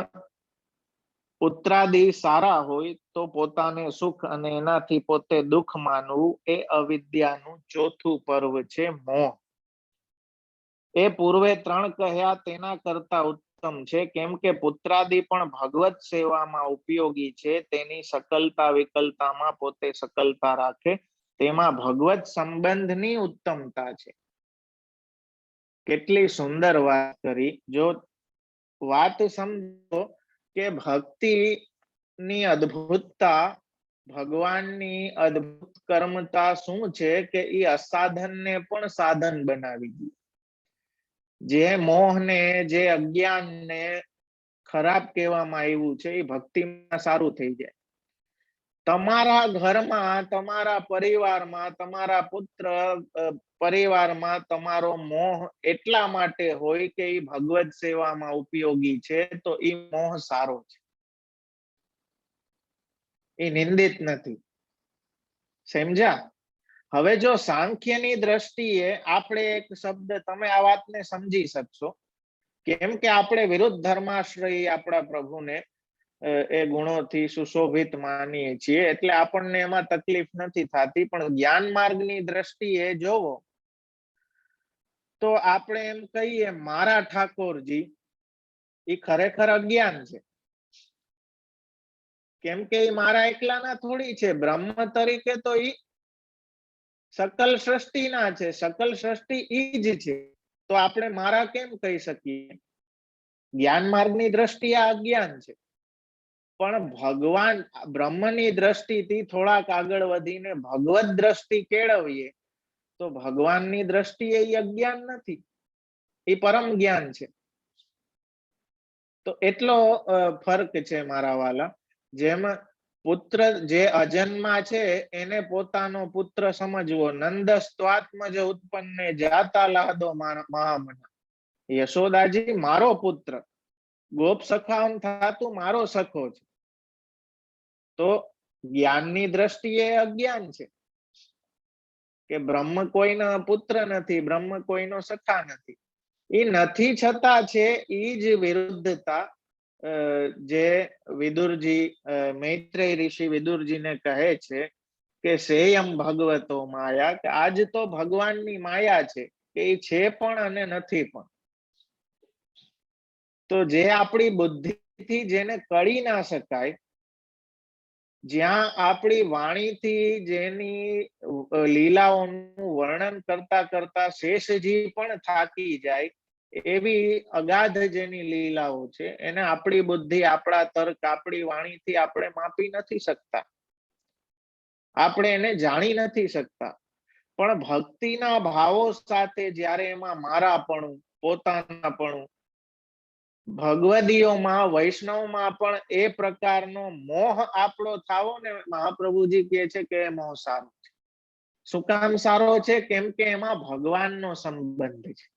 પુત્રાદિ સારા હોય તો પોતાને સુખ અને એનાથી પોતે દુઃખ માનવું, એ અવિદ્યાનું ચોથું પર્વ છે, મોહ. એ પૂર્વે ત્રણ કહ્યા તેના કરતા ઉત્તમ છે, કેમ કે પુત્રાદિ પણ ભગવત સેવામાં ઉપયોગી છે, તેની સકલતા વિકલતામાં પોતે સકલતા રાખે, તેમાં ભગવત સંબંધની ઉત્તમતા છે. કેટલી સુંદર વાત કરી. જો વાત સમજો કે ભક્તિ ની અદ્ભુતતા, ભગવાનની અદ્ભુત કર્મતા શું છે કે એ અસાધનને પણ સાધન બનાવી દે. જે મોહને, જે અજ્ઞાનને ખરાબ કહેવામાં આવ્યું છે એ ભક્તિમાં સારું થઈ જાય. તમારા ઘરમાં, તમારા પરિવારમાં, તમારા પુત્ર પરિવારમાં તમારો મોહ એટલા માટે હોય કે એ ભગવત સેવામાં ઉપયોગી છે, તો એ મોહ સારો છે, એ નિંદિત નથી. સમજ્યા? હવે જો સાંખ્યની દ્રષ્ટિએ આપણે એક શબ્દ, તમે આ વાતને સમજી શકશો, કેમ કે આપણે વિરુદ્ધ ધર્માશ્રયી આપણા પ્રભુને એ ગુણોથી સુશોભિત માનીએ છીએ એટલે આપણને એમાં તકલીફ નથી થતી. પણ જ્ઞાન માર્ગની દ્રષ્ટિએ જોવો તો આપણે એમ કહીએ મારા ઠાકોરજી, એ ખરેખર અજ્ઞાન છે, કેમ કે એ મારા એકલાના થોડી છે. બ્રહ્મ તરીકે તો એ સકલ સૃષ્ટિના છે, સકલ સૃષ્ટિ ઈ જ છે, તો આપણે મારા કેમ કહી શકીએ? જ્ઞાન માર્ગની દ્રષ્ટિએ આ અજ્ઞાન છે. પણ ભગવાન બ્રહ્મની દ્રષ્ટિથી થોડાક આગળ વધીને ભગવત દ્રષ્ટિ કેળવીએ તો ભગવાનની દ્રષ્ટિએ એ અજ્ઞાન નથી, એ પરમ જ્ઞાન છે. તો એટલો ફરક છે મારા વાલા. જેમ પુત્ર જે અજન્મા છે એને પોતાનો પુત્ર સમજવો, નંદસ્ત્વાત્મજ ઉત્પન્ને જાતા લાદો મહામના, યશોદાજી મારો પુત્ર, ગોપ સખાઓન થાતું મારો સખો છે. તો જ્ઞાનની દ્રષ્ટિએ અજ્ઞાન છે કે બ્રહ્મ કોઈનો પુત્ર નથી, બ્રહ્મ કોઈનો સખા નથી. એ નથી છતાં છે એ જ વિરુદ્ધતા જે વિદુરજી, મૈત્રેય ઋષિ વિદુરજીને કહે છે કે સેયમ ભગવતો માયા, કે આજ તો ભગવાનની માયા છે કે એ છે પણ અને નથી પણ. તો જે આપણી બુદ્ધિથી જેને કળી ના શકાય, જ્યાં આપણી વાણીથી જેની લીલાઓનું વર્ણન કરતા કરતા શેષજી પણ થાકી જાય, એવી અગાધ જેની લીલાઓ છે, એને આપણી બુદ્ધિ, આપણા તર્ક, આપણી વાણીથી આપણે માપી નથી શકતા, આપણે એને જાણી નથી શકતા. પણ ભક્તિના ભાવો સાથે જ્યારે એમાં મારાપણું, પોતાનાપણું. ભગવદીઓમાં વૈષ્ણવમાં પણ એ પ્રકારનો મોહ આપણો થાવો ને મહાપ્રભુજી કહે છે કે એ મોહ સારો છે. શું કામ સારો છે? કેમ કે એમાં ભગવાનનો સંબંધ છે.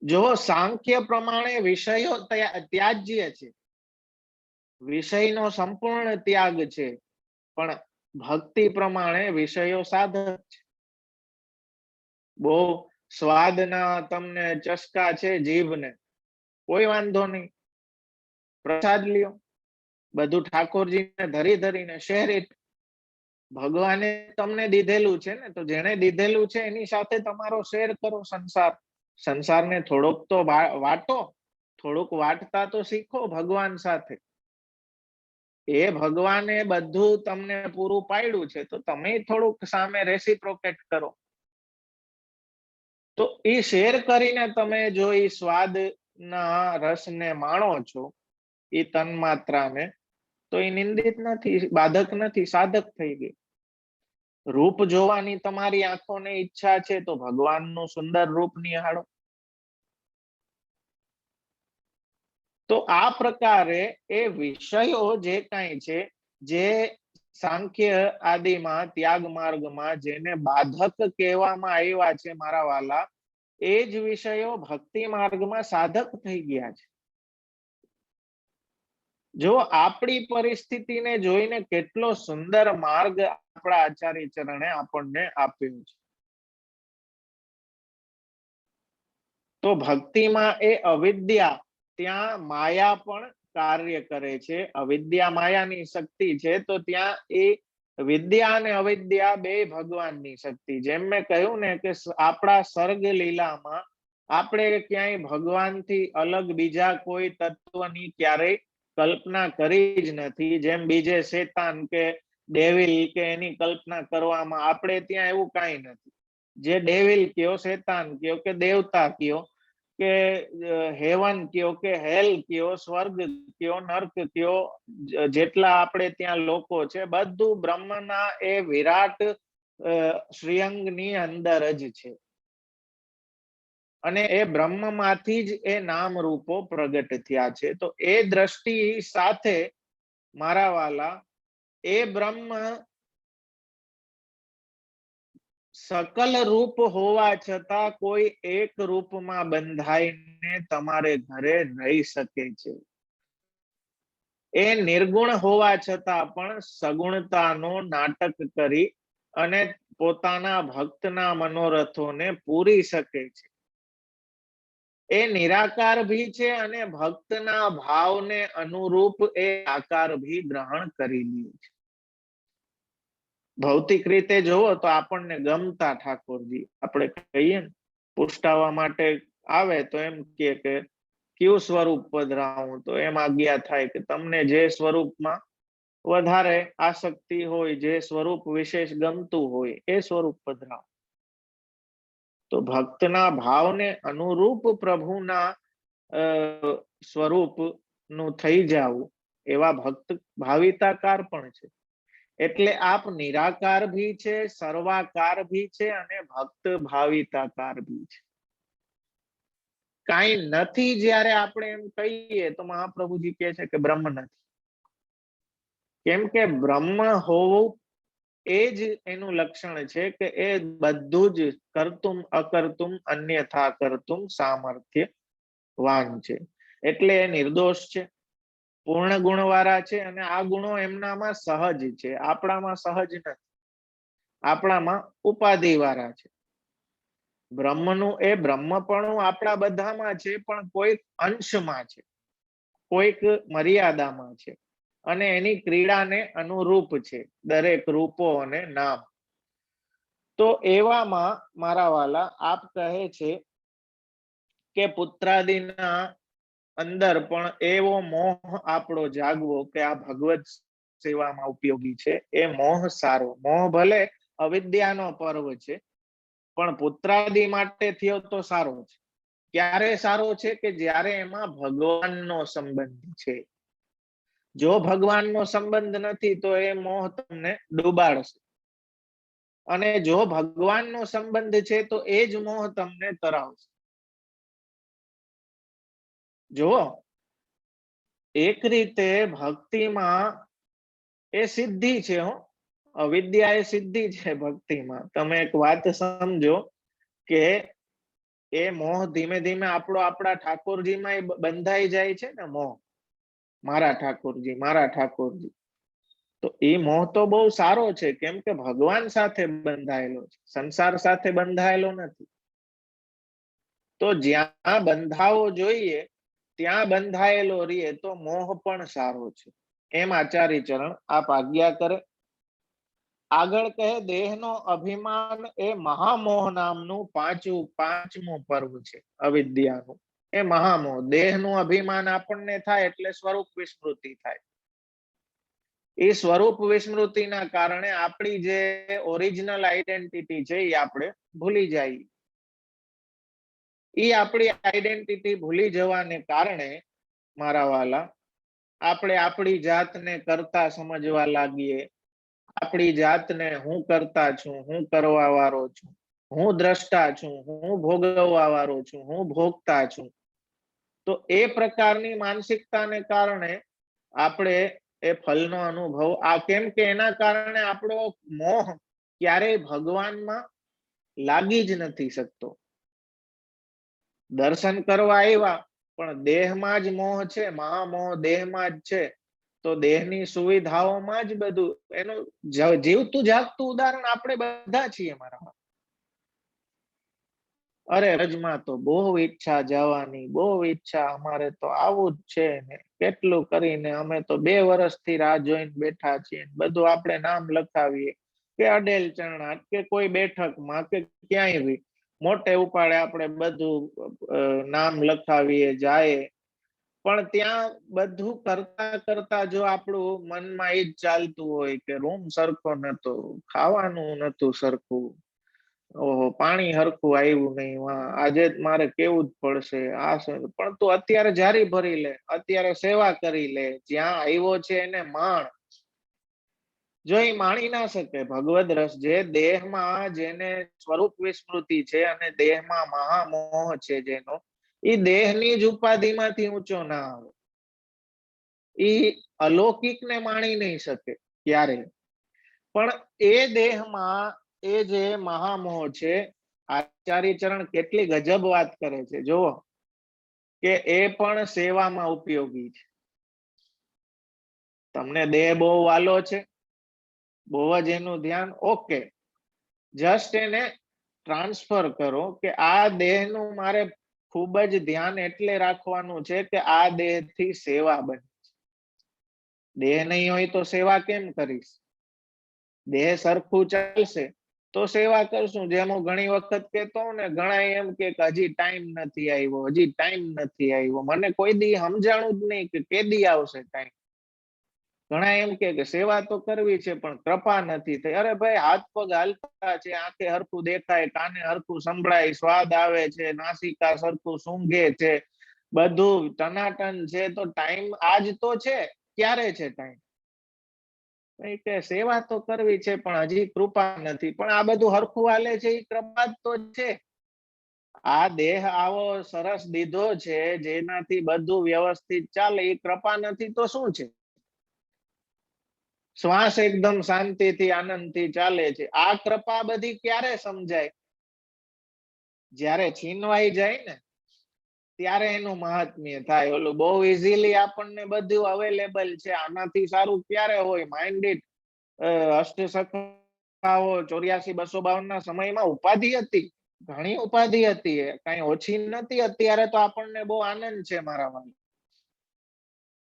જો સાંખ્ય પ્રમાણે વિષયો ત્યાજ્ય છે, વિષયનો સંપૂર્ણ ત્યાગ છે, પણ ભક્તિ પ્રમાણે વિષયો સાધક છે. બહુ સ્વાદના તમને ચસ્કા છે જીભને, કોઈ વાંધો નહીં, પ્રસાદ લ્યો, બધું ઠાકોરજીને ધરી ધરીને શેરી. ભગવાને તમને દીધેલું છે ને, તો જેને દીધેલું છે એની સાથે તમારો શેર કરો. સંસારને થોડોક તો વાટો, થોડુંક વાટતા તો શીખો ભગવાન સાથે. એ ભગવાને બધું તમને પૂરું પાડ્યું છે, તો તમે થોડુંક સામે રેસિપ્રોકેટ કરો. તો એ શેર કરીને તમે જો એ સ્વાદના રસને માણો છો, એ તન્માત્રાને, તો એ નિંદિત નથી, બાધક નથી, સાધક થઈ ગઈ. રૂપ જોવાની તમારી આંખોને ઈચ્છા છે, તો ભગવાનનું સુંદર રૂપ નિહાળો. તો આ પ્રકારે એ વિષયો જે કાંઈ છે, જે સાંખ્ય આદિમાં ત્યાગ માર્ગમાં જેને બાધક કહેવામાં આવ્યા છે મારા વાલા, એ જ વિષયો ભક્તિ માર્ગમાં સાધક થઈ ગયા છે. જો આપણી પરિસ્થિતિને જોઈને કેટલો સુંદર માર્ગ આપણા આચાર્ય ચરણે આપણને આપ્યો છે. તો ભક્તિમાં એ અવિદ્યા, ત્યાં માયા પણ કાર્ય કરે છે. અવિદ્યા માયાની શક્તિ છે, તો ત્યાં એ વિદ્યા અને અવિદ્યા બે ભગવાનની શક્તિ. જેમ મેં કહ્યું ને કે આપણા સર્ગ લીલામાં આપણે ક્યાંય ભગવાનથી અલગ બીજા કોઈ તત્વની ક્યારેય કલ્પના કરી જ નથી. જેમ બીજે શેતાન કે ડેવિલ કે એની કલ્પના કરવામાં, આપણે ત્યાં એવું કાંઈ નથી. જે ડેવિલ કયો, શેતાન કયો કે દેવતા કયો કે હેવન કયો કે હેલ કયો, સ્વર્ગ કયો, નર્ક કયો, જેટલા આપણે ત્યાં લોકો છે, બધું બ્રહ્મના એ વિરાટ શ્રીઅંગની અંદર જ છે. અને એ બ્રહ્મમાંથી જ એ નામ રૂપો પ્રગટ થયા છે. તો એ દ્રષ્ટિ સાથે મારા વાલા, એ બ્રહ્મ સકલ રૂપ હોવા છતાં કોઈ એક રૂપમાં બંધાઈને તમારે ઘરે રહી શકે છે. એ નિર્ગુણ હોવા છતાં પણ સગુણતાનો નાટક કરી અને પોતાના ભક્તના મનોરથોને પૂરી શકે છે. એ નિરાકાર ભી છે અને ભક્તના ભાવને અનુરૂપ એ આકાર ભી ગ્રહણ કરી લે છે. ભૌતિક રીતે જોવો તો આપણને ગમતા ઠાકોરજી, આપણે કહીએ ને, પુષ્ટાવા માટે આવે તો એમ કે કયું સ્વરૂપ પધરાવું, તો એમ આજ્ઞા થાય કે તમને જે સ્વરૂપમાં વધારે આસક્તિ હોય, જે સ્વરૂપ વિશેષ ગમતું હોય, એ સ્વરૂપ પધરાવો. તો ભક્તના ભાવને અનુરૂપ પ્રભુના સ્વરૂપ નું થઈ જવું, એવા ભક્ત ભાવિતાકાર પણ છે. એટલે આપ નિરાકાર ભી છે, સર્વાકાર ભી છે અને ભક્ત ભાવિતાકાર ભી છે. કાંઈ નથી જ્યારે આપણે એમ કહીએ તો મહાપ્રભુજી કહે છે કે બ્રહ્મ નથી. કેમ કે બ્રહ્મ હોવું એ જ એનું લક્ષણ છે કે એ બધું જ કરતું અકર્તું અન્યથા કરતું સામર્થ્ય વાન છે. એટલે એ નિર્દોષ છે, પૂર્ણ ગુણવાળા છે, અને આ ગુણો એમનામાં સહજ છે, આપણામાં સહજ નથી, આપણામાં ઉપાધિ વાળા છે. બ્રહ્મનું એ બ્રહ્મપણું આપણા બધામાં છે, પણ કોઈક અંશમાં છે, કોઈક મર્યાદામાં છે, અને એની ક્રીડાને અનુરૂપ છે દરેક રૂપો અને નામ. તો એવામાં મારા વાલા આપ કહે છે કે પુત્રાદિના અંદર પણ એવો મોહ આપણો જાગવો કે આ ભગવત સેવામાં ઉપયોગી છે. એ મોહ સારો, મોહ ભલે અવિદ્યાનો પર્વ છે, પણ પુત્રાદિ માટે થયો તો સારો છે. ક્યારે સારો છે? કે જ્યારે એમાં ભગવાનનો સંબંધ છે. જો ભગવાનનો સંબંધ નથી તો એ મોહ તમને ડૂબાડશે. અને જો ભગવાનનો સંબંધ છે તો એ જ મોહ તમને તરાવશે. જો એક રીતે ભક્તિમાં એ સિદ્ધિ છે હો, અવિદ્યા એ સિદ્ધિ છે ભક્તિમાં. તમે એક વાત સમજો કે એ મોહ ધીમે ધીમે આપણા ઠાકોરજીમાં બંધાઈ જાય છે ને મોહ, મારા ઠાકોરજી. તો એ મોહ તો બહુ સારો છે, કેમ કે ભગવાન સાથે બંધાયેલો છે, સંસાર સાથે બંધાયેલો નથી. તો જ્યાં બંધાવો જોઈએ ત્યાં બંધાયેલો રહીએ તો મોહ પણ સારો છે. એમ આચાર્ય ચરણ આપ આજ્ઞા કરે. આગળ કહે, દેહનો અભિમાન એ મહામોહ નામનું પાંચમું પર્વ છે અવિદ્યાનું. એ મહામોહ, દેહનું અભિમાન આપણને થાય એટલે સ્વરૂપ વિસ્મૃતિ થાય. એ સ્વરૂપ વિસ્મૃતિના કારણે આપણી જે ઓરિજિનલ આઈડેન્ટિટી છે એ આપણે ભૂલી જાય. એ આપણી આઈડેન્ટિટી ભૂલી જવાને કારણે મારા વાલા આપણે આપણી જાતને કરતા સમજવા લાગીએ. આપણી જાતને હું કરતા છું, હું કરવા વાળો છું, હું દ્રષ્ટા છું, હું ભોગવવા વાળો છું, હું ભોગતા છું. તો એ પ્રકારની માનસિકતાને કારણે આપણે એ ફલનો અનુભવ કેમ કે એના કારણે આપણો મોહ ક્યારેય ભગવાનમાં લાગી જ નથી શકતો. દર્શન કરવા આવ્યા પણ દેહમાં જ મોહ છે, મહામોહ દેહમાં જ છે. તો દેહની સુવિધાઓમાં જ બધું એનું જીવતું જાગતું ઉદાહરણ આપણે બધા છીએ મારા. અરે રજમાં તો બહુ ઈચ્છા જવાની, બહુ ઈચ્છા, અમારે તો આવું જ છે ને, કેટલું કરીને અમે તો 2 વર્ષથી રાહ જોઈને બેઠા છીએ. બધું આપણે નામ લખાવીએ કે અડેલ ચરણા કે કોઈ બેઠકમાં કે ક્યાંય બી મોટે ઉપાડે આપણે બધું નામ લખાવીએ જાય. પણ ત્યાં બધું કરતા કરતા જો આપણું મનમાં એ જ ચાલતું હોય કે રૂમ સરખો નતો, ખાવાનું નતું સરખું, ઓહો પાણી હરખું આવ્યું નહીં, આજે મારે કેવું જ પડશે, પણ તું અત્યારે જારી ભરી લે, અત્યારે સેવા કરી લે, જ્યાં આવ્યો છે એને માણ. જો એ માણી ના શકે ભગવદ રસ, જે દેહમાં જેને સ્વરૂપ વિસ્મૃતિ છે અને દેહમાં મહામોહ છે જેનો, એ દેહની જ ઉપાધિમાંથી ઊંચો ના આવે. એ અલૌકિક ને માણી નહીં શકે ક્યારે. પણ એ દેહમાં એ જે મહામોહ છે, આચાર્ય ચરણ કેટલી ગજબ વાત કરે છે જુઓ, કે એ પણ સેવામાં ઉપયોગી છે. તમને દેહ બહુ વાલો છે, બહુ જ એનું ધ્યાન, ઓકે, જસ્ટ એને ટ્રાન્સફર કરો કે આ દેહનું મારે ખૂબ જ ધ્યાન એટલે રાખવાનું છે કે આ દેહથી સેવા બને. દેહ નહીં હોય તો સેવા કેમ કરીશ? દેહ સરખું ચાલશે તો સેવા કરશું. જેમ હું ઘણી વખત કહેતો હોઉં ને, ઘણા એમ કે હજી ટાઈમ નથી આવ્યો, હજી ટાઈમ નથી આવ્યો. મને કોઈ દી સમજાણું જ નહીં કે કેદી આવશે ટાઈમ. ઘણા એમ કે સેવા તો કરવી છે પણ કૃપા નથી થઈ. અરે ભાઈ, હાથ પગ હાલતા છે, આંખે હરખું દેખાય, કાને હરખું સંભળાય, સ્વાદ આવે છે, નાસિકા સરખું સૂંઘે છે, બધું ટનાટન છે, તો ટાઈમ આજ તો છે, ક્યારે છે ટાઈમ? કે સેવા તો કરવી છે પણ હજી કૃપા નથી. પણ આ બધું હરખું હાલે છે એ કૃપા તો છે. આ દેહ આવો સરસ દીધો છે જેનાથી બધું વ્યવસ્થિત ચાલે, એ કૃપા નથી તો શું છે? શ્વાસ એકદમ શાંતિથી આનંદથી ચાલે છે, આ કૃપા બધી ક્યારે સમજાય? જ્યારે છીનવાઈ જાય ને ત્યારે એનું મહાત્મ્ય થાય. ઓલું બહુ ઇઝીલી આપણને બધું અવેલેબલ છે, આનાથી સારું ક્યારે હોય? માઇન્ડેડ અષ્ટસખાઓ 84-252 ના સમયમાં ઉપાધિ હતી, ઘણી ઉપાધિ હતી, કઈ ઓછી નથી. અત્યારે તો આપણને બહુ આનંદ છે મારા વાલા.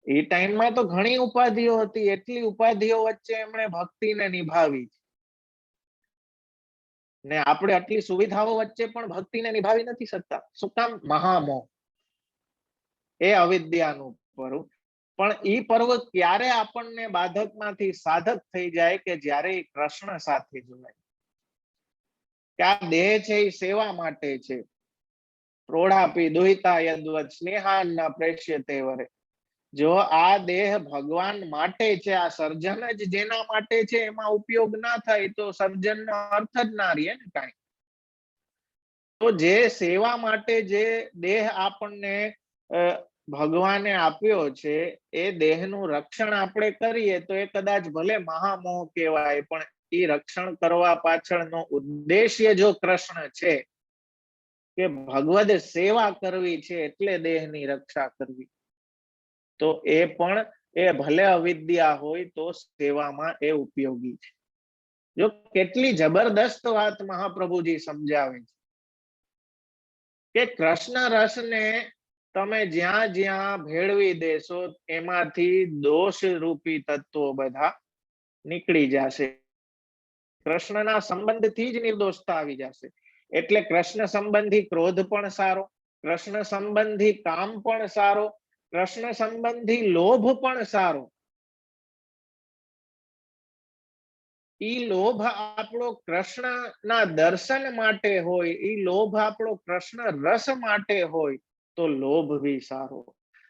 એ ટાઈમમાં તો ઘણી ઉપાધિઓ હતી, એટલી ઉપાધિઓ વચ્ચે એમણે ભક્તિને નિભાવી. ને આપણે આટલી સુવિધાઓ વચ્ચે પણ ભક્તિને નિભાવી નથી શકતા. શું કામ? મહામોહ, એ અવિદ્યાનું પર્વ. પણ ઈ પર્વ ક્યારે આપણને બાધકમાંથી સાધક થઈ જાય કે જ્યારે કૃષ્ણ સાથે જોડાય. કે આ દેહ છે એ સેવા માટે છે. પ્રોઢાપી દુહિતા યદ્વત સ્નેહાન્ના પ્રેષ્યતે વરે. જો આ દેહ ભગવાન માટે છે, આ સર્જન જ જેના માટે છે, એમાં ઉપયોગ ના થાય તો સર્જનનો અર્થ જ ના રહે ને કાંઈ. તો જે સેવા માટે જે દેહ આપણને ભગવાને આપ્યો છે, એ દેહનું રક્ષણ આપણે કરીએ તો એ કદાચ ભલે મહામોહ કહેવાય, પણ એ રક્ષણ કરવા પાછળનો ઉદ્દેશ્ય જો કૃષ્ણ છે કે ભગવદ સેવા કરવી છે એટલે દેહની રક્ષા કરવી, તો એ પણ એ ભલે અવિદ્યા હોય તો સેવામાં એ ઉપયોગી છે. જો કેટલી જબરદસ્ત વાત મહાપ્રભુજી સમજાવે છે કે કૃષ્ણ રસને તમે જ્યાં જ્યાં ભેળવી દેશો એમાંથી દોષ રૂપી તત્વો બધા નીકળી જશે. કૃષ્ણના સંબંધથી જ નિર્દોષતા આવી જશે. એટલે કૃષ્ણ સંબંધી ક્રોધ પણ સારો, કૃષ્ણ સંબંધી કામ પણ સારો, કૃષ્ણ સંબંધી લોભ પણ સારો. ઈ લોભ આપણો કૃષ્ણના દર્શન માટે હોય, ઈ લોભ આપણો કૃષ્ણ રસ માટે હોય તો લોભ બી સારો.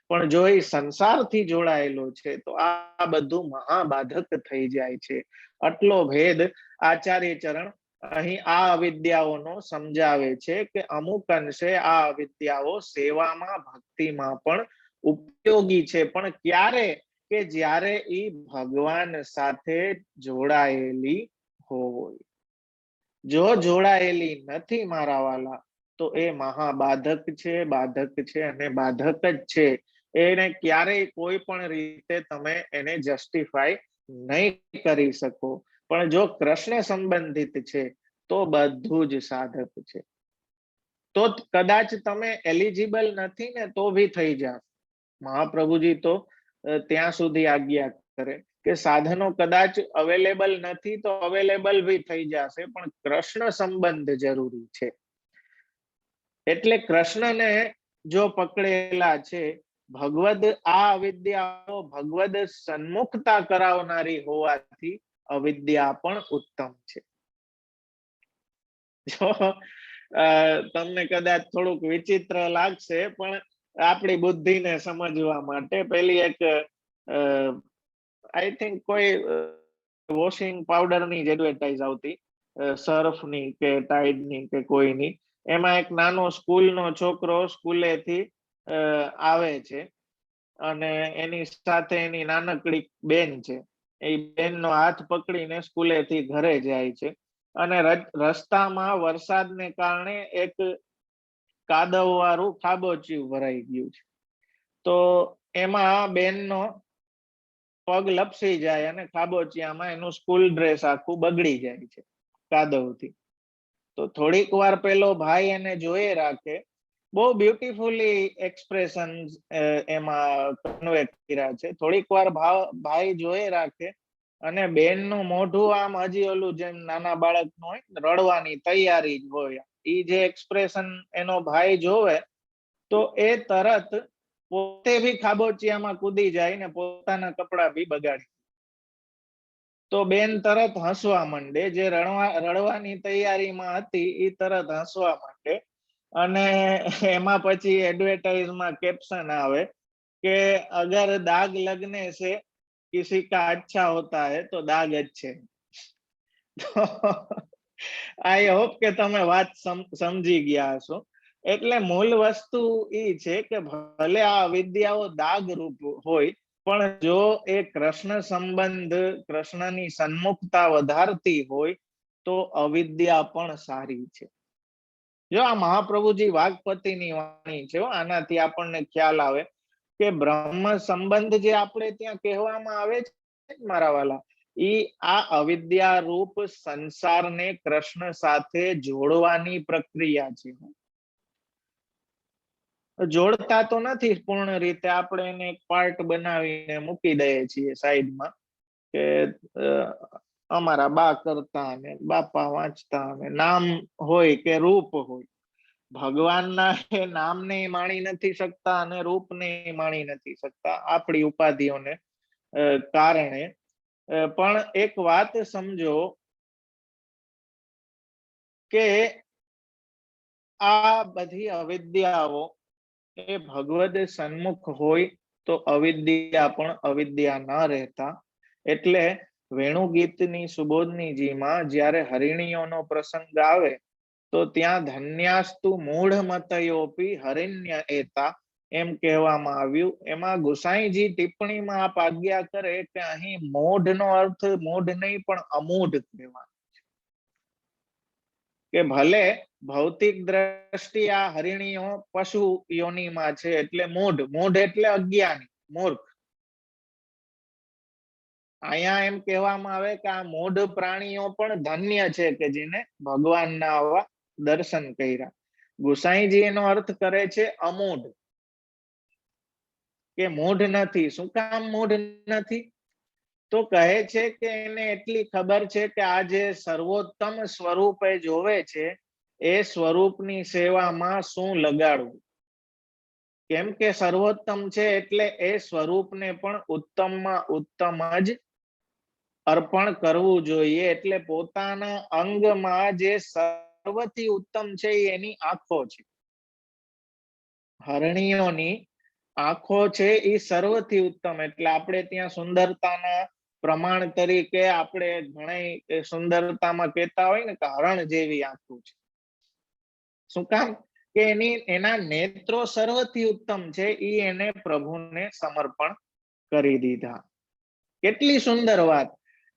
પણ જો એ સંસારથી જોડાયેલો છે તો આ બધું મહાબાધક થઈ જાય છે. આટલો ભેદ આચાર્ય ચરણ અહીં આ અવિદ્યાઓનો સમજાવે છે કે અમુક અંશે આ અવિદ્યાઓ સેવામાં ભક્તિમાં પણ ઉપયોગી છે, પણ ક્યારે કે જ્યારે એ ભગવાન સાથે જોડાયેલી હોય. જો જોડાયેલી નથી મારા વાલા તો એ મહાબાધક છે, બાધક છે અને બાધક જ છે. એને ક્યારેય કોઈ પણ રીતે તમે એને જસ્ટિફાઈ નહીં કરી શકો. પણ જો કૃષ્ણ સંબંધિત છે તો બધું જ સાધક છે. તો કદાચ તમે એલિજિબલ નથી ને તો ભી થઈ જાય. મહાપ્રભુજી તો ત્યાં સુધી આજ્ઞા કરે કે સાધનો કદાચ અવેલેબલ નથી તો અવેલેબલ ભી થઈ જશે, પણ કૃષ્ણ સંબંધ જરૂરી છે. એટલે કૃષ્ણને જો પકડેલા છે, ભગવદ આ અવિદ્યાઓ ભગવદ સન્મુખતા કરાવનારી હોવાથી અવિદ્યા પણ ઉત્તમ છે. જો તમને કદાચ થોડુંક વિચિત્ર લાગશે, પણ આપણી બુદ્ધિને સમજવા માટે પેલી એક આઈ થિંક કોઈ વોશિંગ પાવડરની જ એડવર્ટાઇઝ આવતી, સર્ફની કે ટાઇડની કે કોઈની. એમાં એક નાનો સ્કૂલનો છોકરો સ્કૂલેથી આવે છે અને એની સાથે એની નાનકડી બેન છે. એ બેનનો હાથ પકડીને સ્કૂલેથી ઘરે જાય છે અને રસ્તામાં વરસાદને કારણે એક કાદવ વાળું ખાબોચિયું ભરાઈ ગયું છે. તો એમાં બેનનો પગ લપસી જાય અને ખાબોચિયામાં એનું સ્કૂલ ડ્રેસ આખું બગડી જાય છે કાદવથી. તો થોડીક વાર પેલો ભાઈ એને જોઈ રાખે, બહુ બ્યુટીફુલી એક્સપ્રેશન એમાં કન્વે કર્યા છે. થોડીક વાર ભાઈ જોઈ રાખે અને બેનનું મોઢું આમ હજી ઓલું જેમ નાના બાળકનું હોય રડવાની તૈયારી જ હોય, ઈ જે એક્સપ્રેશન એનો ભાઈ જોવે તો એ તરત પોતે બી ખાબોચિયામાં કૂદી જાય ને પોતાના કપડા બી બગાડી. તો બેન તરત હસવા માંડે, જે રડવાની તૈયારીમાં હતી એ તરત હસવા માંડે અને એમાં પછી એડવર્ટાઇઝમાં કેપ્શન આવે કે અગર દાગ લગને સે કિસી કા અચ્છા હોતા હૈ તો દાગ અચ્છે. આઈ હોપ કે તમે વાત સમજી ગયા હશો. એટલે મૂળ વસ્તુ એ છે કે ભલે આ અવિદ્યાઓ દાગ રૂપ હોય, પણ જો એ કૃષ્ણ સંબંધ કૃષ્ણની સન્મુખતા વધારતી હોય તો અવિદ્યા પણ સારી છે. જો આ મહાપ્રભુજી વાઘપતિની વાણી છે, આનાથી આપણને ખ્યાલ આવે કે બ્રહ્મ સંબંધ જે આપણે ત્યાં કહેવામાં આવે છે મારા વાલા, ઈ આ અવિદ્યા રૂપ સંસારને કૃષ્ણ સાથે જોડવાની પ્રક્રિયા છે. જોડતા તો નથી પૂર્ણ રીતે, આપણે એને એક પાર્ટ બનાવીને મૂકી દઈએ છીએ સાઈડમાં કે અમારા બા કરતા અને બાપા વાંચતા અને નામ હોય કે રૂપ હોય. ભગવાનના એ નામને માણી નથી શકતા અને રૂપને માણી નથી શકતા આપણી ઉપાધિઓને કારણે. પણ એક વાત સમજો કે આ બધી અવિદ્યાઓ એ ભગવદ સન્મુખ હોય તો અવિદ્યા પણ અવિદ્યા ન રહેતા. એટલે વેણુ ગીતની સુબોધનીજીમાં જ્યારે હરિણીઓનો પ્રસંગ આવે તો ત્યાં ધન્યાસ્તુ મૂઢ મતયોપી હરિણ્ય એતા એમ કહેવામાં આવ્યું. એમાં ગુસાઈજી ટિપ્પણીમાં આપ આજ્ઞા કરે કે અહીં મોઢ નો અર્થ મોઢ નહીં પણ અમૂઢ કહેવાનો કે ભલે ભૌતિક દ્રષ્ટિ આ હરિણીઓ પશુ યોનિમાં છે એટલે મૂઢ, મૂઢ એટલે અજ્ઞાની, મૂર્ખ. અહીંયા એમ કહેવામાં આવે કે આ મૂઢ પ્રાણીઓ પણ ધન્ય છે કે જેને ભગવાનના આવા દર્શન કર્યા. ગુસાઈજી એનો અર્થ કરે છે અમૂઢ, કે મૂઢ નથી. શું કામ મૂઢ નથી? તો કહે છે કે એને એટલી ખબર છે કે આ જે સર્વોત્તમ સ્વરૂપે જોવે છે એ સ્વરૂપની સેવામાં શું લગાડવું. કેમ કે સર્વોત્તમ છે એટલે એ સ્વરૂપને પણ ઉત્તમમાં ઉત્તમ જ અર્પણ કરવું જોઈએ. એટલે પોતાના અંગમાં જે સર્વથી ઉત્તમ છે એની આંખો છે. હરણીઓની આંખો છે એ સર્વથી ઉત્તમ. એટલે આપણે ત્યાં સુંદરતાના પ્રમાણ તરીકે આપણે ઘણી સુંદરતામાં કહેતા હોય ને કે હરણ જેવી આંખો છે. શું કામ? કે એના નેત્રો સર્વથી ઉત્તમ છે, એ એને પ્રભુને સમર્પણ કરી દીધા. કેટલી સુંદર વાત.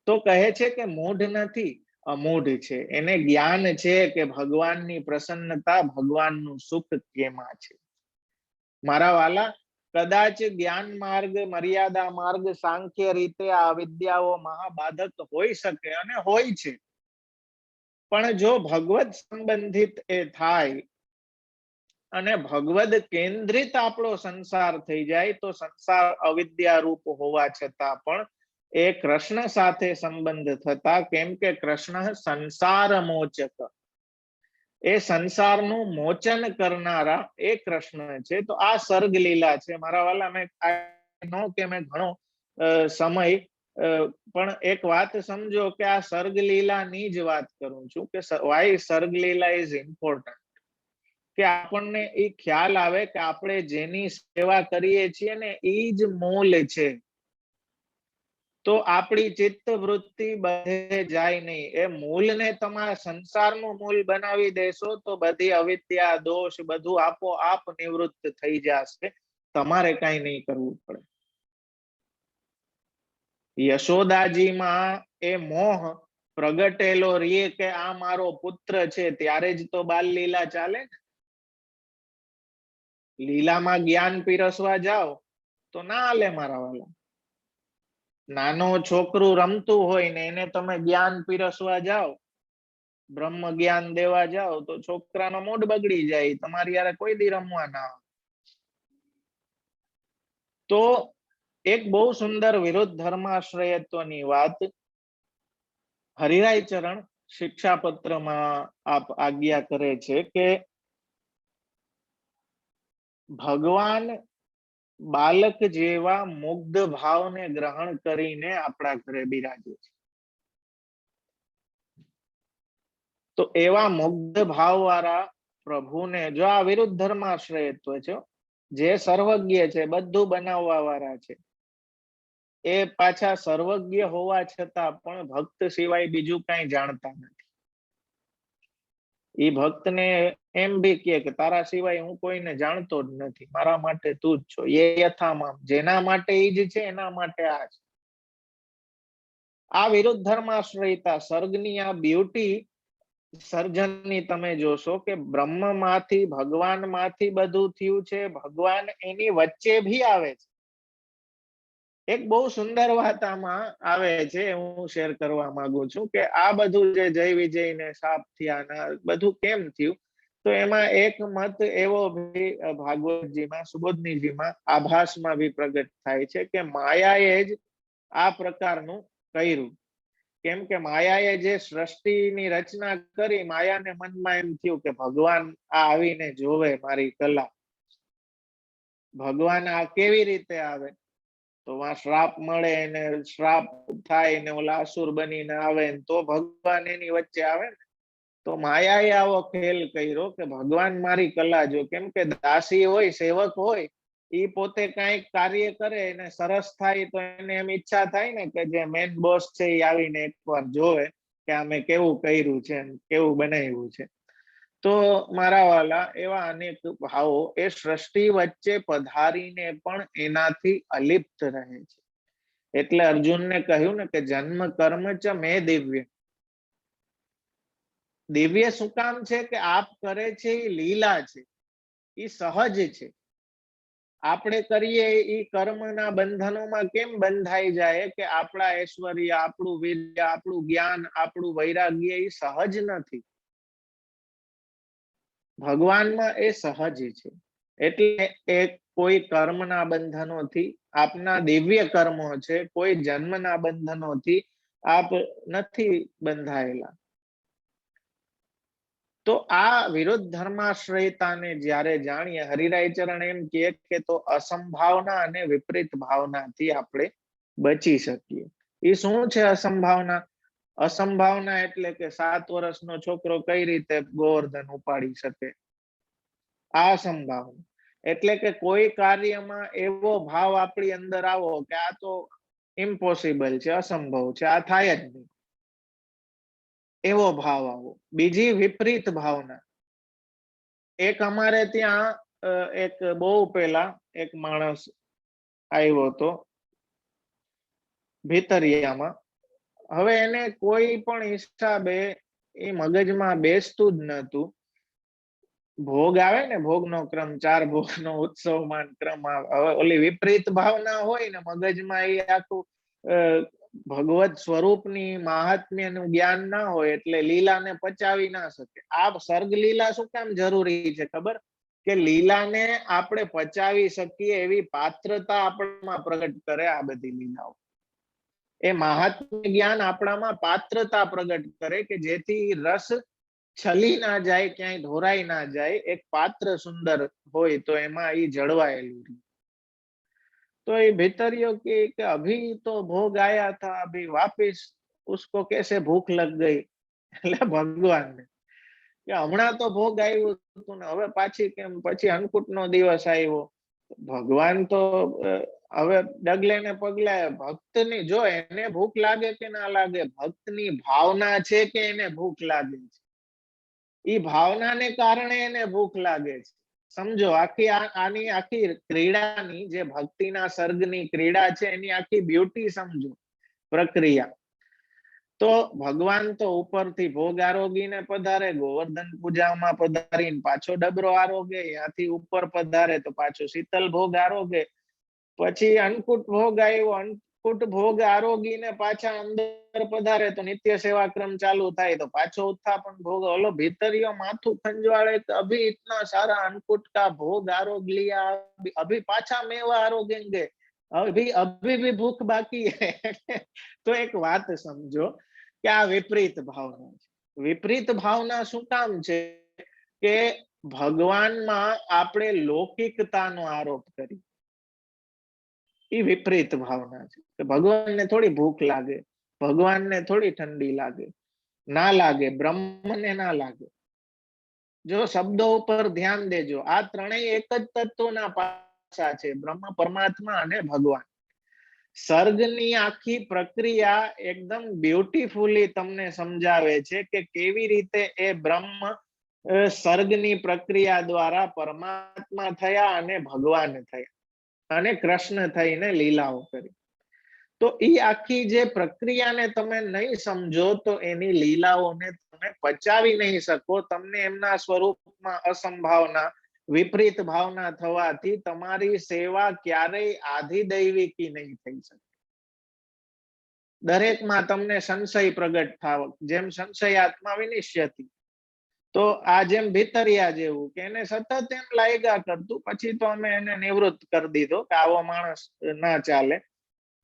તો કહે છે કે મૂઢ નથી, અમૂઢ છે. એને જ્ઞાન છે કે ભગવાનની પ્રસન્નતા, ભગવાનનું સુખ કેમાં છે. મારા વાલા, કદાચ જ્ઞાન માર્ગ, મર્યાદા માર્ગ, સાંખ્ય રીતે આ વિદ્યાઓ મહાબાધક હોઈ શકે અને હોય છે. પણ જો ભગવત સંબંધિત એ થાય અને ભગવદ કેન્દ્રિત આપણો સંસાર થઈ જાય તો સંસાર અવિદ્યા રૂપ હોવા છતાં પણ એ કૃષ્ણ સાથે સંબંધ થતા. કેમ કે કૃષ્ણ સંસાર મોચક, એ સંસારનું મોચન કરનારા એ કૃષ્ણ છે. તો આ સર્ગ લીલા છે મારા વાલા. મેં ઘણો સમય પણ એક વાત સમજો કે આ સર્ગ લીલાની જ વાત કરું છું કે વાય સર્ગ લીલા ઇઝ ઇમ્પોર્ટન્ટ. કે આપણને એ ખ્યાલ આવે કે આપણે જેની સેવા કરીએ છીએ ને એ જ મૂલ છે. તો આપણી ચિત્ત વૃત્તિ બધે જાય નહીં. એ મૂલને તમારા સંસારનું મૂલ બનાવી દેશો તો બધી અવિદ્યા, દોષ બધું આપોઆપ નિવૃત્ત થઈ જશે. તમારે કઈ નહીં કરવું પડે. યશોદાજીમાં એ મોહ પ્રગટેલો રીએ કે આ મારો પુત્ર છે, ત્યારે જ તો બાલ લીલા ચાલે ને. લીલામાં જ્ઞાન પીરસવા જાઓ તો ના હાલે મારા વાલા. નાનો છોકરું રમતું હોય ને એને તમે જ્ઞાન પીરસવા જાઓ, બ્રહ્મ જ્ઞાન દેવા જાઓ તો છોકરાનો મૂડ બગડી જાય. તમારી યારે કોઈ દી રમવા ના આવે. તો એક બહુ સુંદર વિરુદ્ધ ધર્માશ્રયત્વની વાત હરિરાય ચરણ શિક્ષાપત્રમાં આપ આજ્ઞા કરે છે કે ભગવાન બાલક જેવા મુગ્ધ ભાવને ગ્રહણ કરીને આપણા ઘરે બિરાજે છે. તો એવા મુગ્ધ ભાવ વાળા પ્રભુને જો આ વિરુદ્ધ ધર્માશ્રયત્વ છે, જે સર્વજ્ઞ છે, બધું બનાવવા વાળા છે, એ પાછા સર્વજ્ઞ હોવા છતાં પણ ભક્ત સિવાય બીજું કઈ જાણતા નથી. એ ભક્તને એમ બી કે તારા સિવાય હું કોઈને જાણતો જ નથી, મારા માટે તું જ છો. એ યથામાં જેના માટે એ જ છે એના માટે આ છે. આ વિરુદ્ધ ધર્માશ્રયતા સર્ગની આ બ્યુટી સર્જનની તમે જોશો કે બ્રહ્મમાંથી, ભગવાનમાંથી બધું થયું છે. ભગવાન એની વચ્ચે ભી આવે છે. એક બહુ સુંદર વાત આમાં આવે છે, હું શેર કરવા માંગુ છું કે આ બધું જે જય વિજય ને સાપ થયા બધું કેમ થયું. તો એમાં એક મત એવો ભી ભાગવતજીમાં, સુબોધનીજીમાં, આભાસમાં ભી પ્રગટ થાય છે કે માયાએ જ આ પ્રકારનું કર્યું. કેમ કે માયાએ જે સૃષ્ટિની રચના કરી, માયાને મનમાં એમ થયું કે ભગવાન આ આવીને જોવે મારી કલા, ભગવાન આ કેવી રીતે આવે. તો આ શ્રાપ મળે ને શ્રાપ થાય ને ઓલા અસુર બનીને આવે તો ભગવાન એની વચ્ચે આવે ને. તો માયાએ આવો ખેલ કર્યો કે ભગવાન મારી કલા જો. કેમ કે દાસી હોય, સેવક હોય ઈ પોતે કઈક કાર્ય કરે અને સરસ થાય તો એને એમ ઈચ્છા થાય ને કે જે મેન બોસ છે એ આવીને એકવાર જોવે કે અમે કેવું કર્યું છે, કેવું બનાવ્યું છે. તો મારા વાલા એવા અનેક ભાવો એ સૃષ્ટિ વચ્ચે પધારીને પણ એનાથી અલિપ્ત રહે છે. એટલે અર્જુનને કહ્યું ને કે જન્મ કર્મ ચ મે દિવ્ય. દિવ્ય શું કામ છે કે આપ કરે છે એ લીલા છે, એ સહજ છે. આપણે કરીએ એ કર્મના બંધનોમાં કેમ બંધાઈ જાય કે આપણા ઐશ્વર્ય, આપણું વીર્ય, આપણું જ્ઞાન, આપણું વૈરાગ્ય એ સહજ નથી. ભગવાનમાં એ સહજ છે. એટલે એ કોઈ કર્મના બંધનોથી આપના દિવ્ય કર્મો છે, કોઈ જન્મના બંધનોથી આપ નથી બંધાયેલા. તો આ વિરુદ્ધ ધર્માશ્રયતાને જ્યારે જાણીએ, હરિરાયચરણ એમ કે તો અસંભાવના અને વિપરીત ભાવનાથી આપણે બચી શકીએ. એ શું છે અસંભાવના? અસંભાવના એટલે કે 7 વર્ષનો છોકરો કઈ રીતે ગોવર્ધન ઉપાડી શકે, આ અસંભાવના. એટલે કે કોઈ કાર્યમાં એવો ભાવ આપણી અંદર આવો કે આ તો ઇમ્પોસિબલ છે, અસંભવ છે, આ થાય જ નહીં, એવો ભાવ આવો. બીજી વિપરીત ભાવના, એક અમારે ત્યાં એક બહુ પેલા એક માણસ આવ્યો હતો ભીતરિયામાં. હવે એને કોઈ પણ હિસાબે એ મગજમાં બેસતું જ નતું. ભોગ આવે ને, ભોગનો ક્રમ, 4 ભોગનો ઉત્સવમાન ક્રમ આવે. હવે ઓલી વિપરીત ભાવના હોય ને મગજમાં, એ આખું ભગવત સ્વરૂપની મહાત્મ્યનું જ્ઞાન ના હોય એટલે લીલાને પચાવી ના શકે. આ સર્ગ લીલા શું કામ જરૂરી છે ખબર? કે લીલાને આપણે પચાવી શકીએ એવી પાત્રતા આપણામાં પ્રગટ કરે આ બધી લીલાઓ. એ મહાત્મ્ય જ્ઞાન આપણામાં પાત્રતા પ્રગટ કરે કે જેથી રસ છલી ના જાય, ક્યાંય ઢોરાઈ ના જાય. એક પાત્ર સુંદર હોય તો એમાં એ જળવાયેલું. तो ये भीतरियों के अभी तो भोग आया था, अभी वापिस उसको कैसे भूख लग गई. એટલે ભગવાનને કે હમણાં તો ભોગ આવ્યું હતું ને હવે પાછી કેમ, પછી અન્નકૂટનો દિવસ આવ્યો. ભગવાન તો હવે ડગલે ને પગલે ભક્તની, જો એને ભૂખ લાગે કે ના લાગે, ભક્તની ભાવના છે કે એને ભૂખ લાગે છે, એ ભાવનાને કારણે એને ભૂખ લાગે છે. સમજો, આની આખી ક્રીડાની, જે ભક્તિના સર્ગની ક્રીડા છે એની આખી બ્યુટી સમજો, પ્રક્રિયા. તો ભગવાન તો ઉપરથી ભોગ આરોગીને પધારે, ગોવર્ધન પૂજામાં પધારીને પાછો ડબરો આરોગે, ત્યાંથી ઉપર પધારે તો પાછો શીતલ ભોગ આરોગે, પછી અન્નકૂટ ભોગ આવ્યો, અન્નકૂટ ભોગ આરોગીને પાછા અંદર પધારે તો નિત્ય સેવા ક્રમ ચાલુ થાય તો પાછો उत्थापन भोग. ओलो भीतरियो माथुं खंजवाड़े तो अभी इतना सारा अन्नकूट का भोग आरोग लिया, अभी पाछा मेवा आरोगेंगे, अभी भी भूख बाकी है. तो एक बात समझो કે આ વિપરીત ભાવના છે. વિપરીત ભાવના શું કામ છે કે ભગવાનમાં આપણે લૌકિકતાનો આરોપ કરી. એ વિપરીત ભાવના છે કે ભગવાનને થોડી ભૂખ લાગે, ભગવાનને થોડી ઠંડી લાગે, ના લાગે, બ્રહ્મને ના લાગે. જો શબ્દો ઉપર ધ્યાન દેજો, આ ત્રણેય એક જ તત્વના પાસા છે, બ્રહ્મ, પરમાત્મા અને ભગવાન. સર્ગની આખી પ્રક્રિયા એકદમ બ્યુટીફુલી તમને સમજાવે છે કે કેવી રીતે એ બ્રહ્મ સર્ગની પ્રક્રિયા દ્વારા પરમાત્મા થયા અને ભગવાન થયા અને કૃષ્ણ થઈને લીલાઓ કરી. તો એ આખી જે પ્રક્રિયાને તમે નહીં સમજો તો એની લીલાઓને તમે પચાવી નહીં શકો. તમને એમના સ્વરૂપમાં અસંભાવના, વિપરીત ભાવના થવાથી તમારી સેવા ક્યારેય આધિદૈવિકી નહીં થઈ શકે. દરેકમાં તમને સંશય પ્રગટ થાવ, જેમ સંશયાત્મા વિનિશ્યતિ. તો આ જેમ ભીતરિયા જેવું કે એને સતત એમ લાગ્યા કરતું, પછી તો અમે એને નિવૃત્ત કરી દીધો કે આવો માણસ ના ચાલે.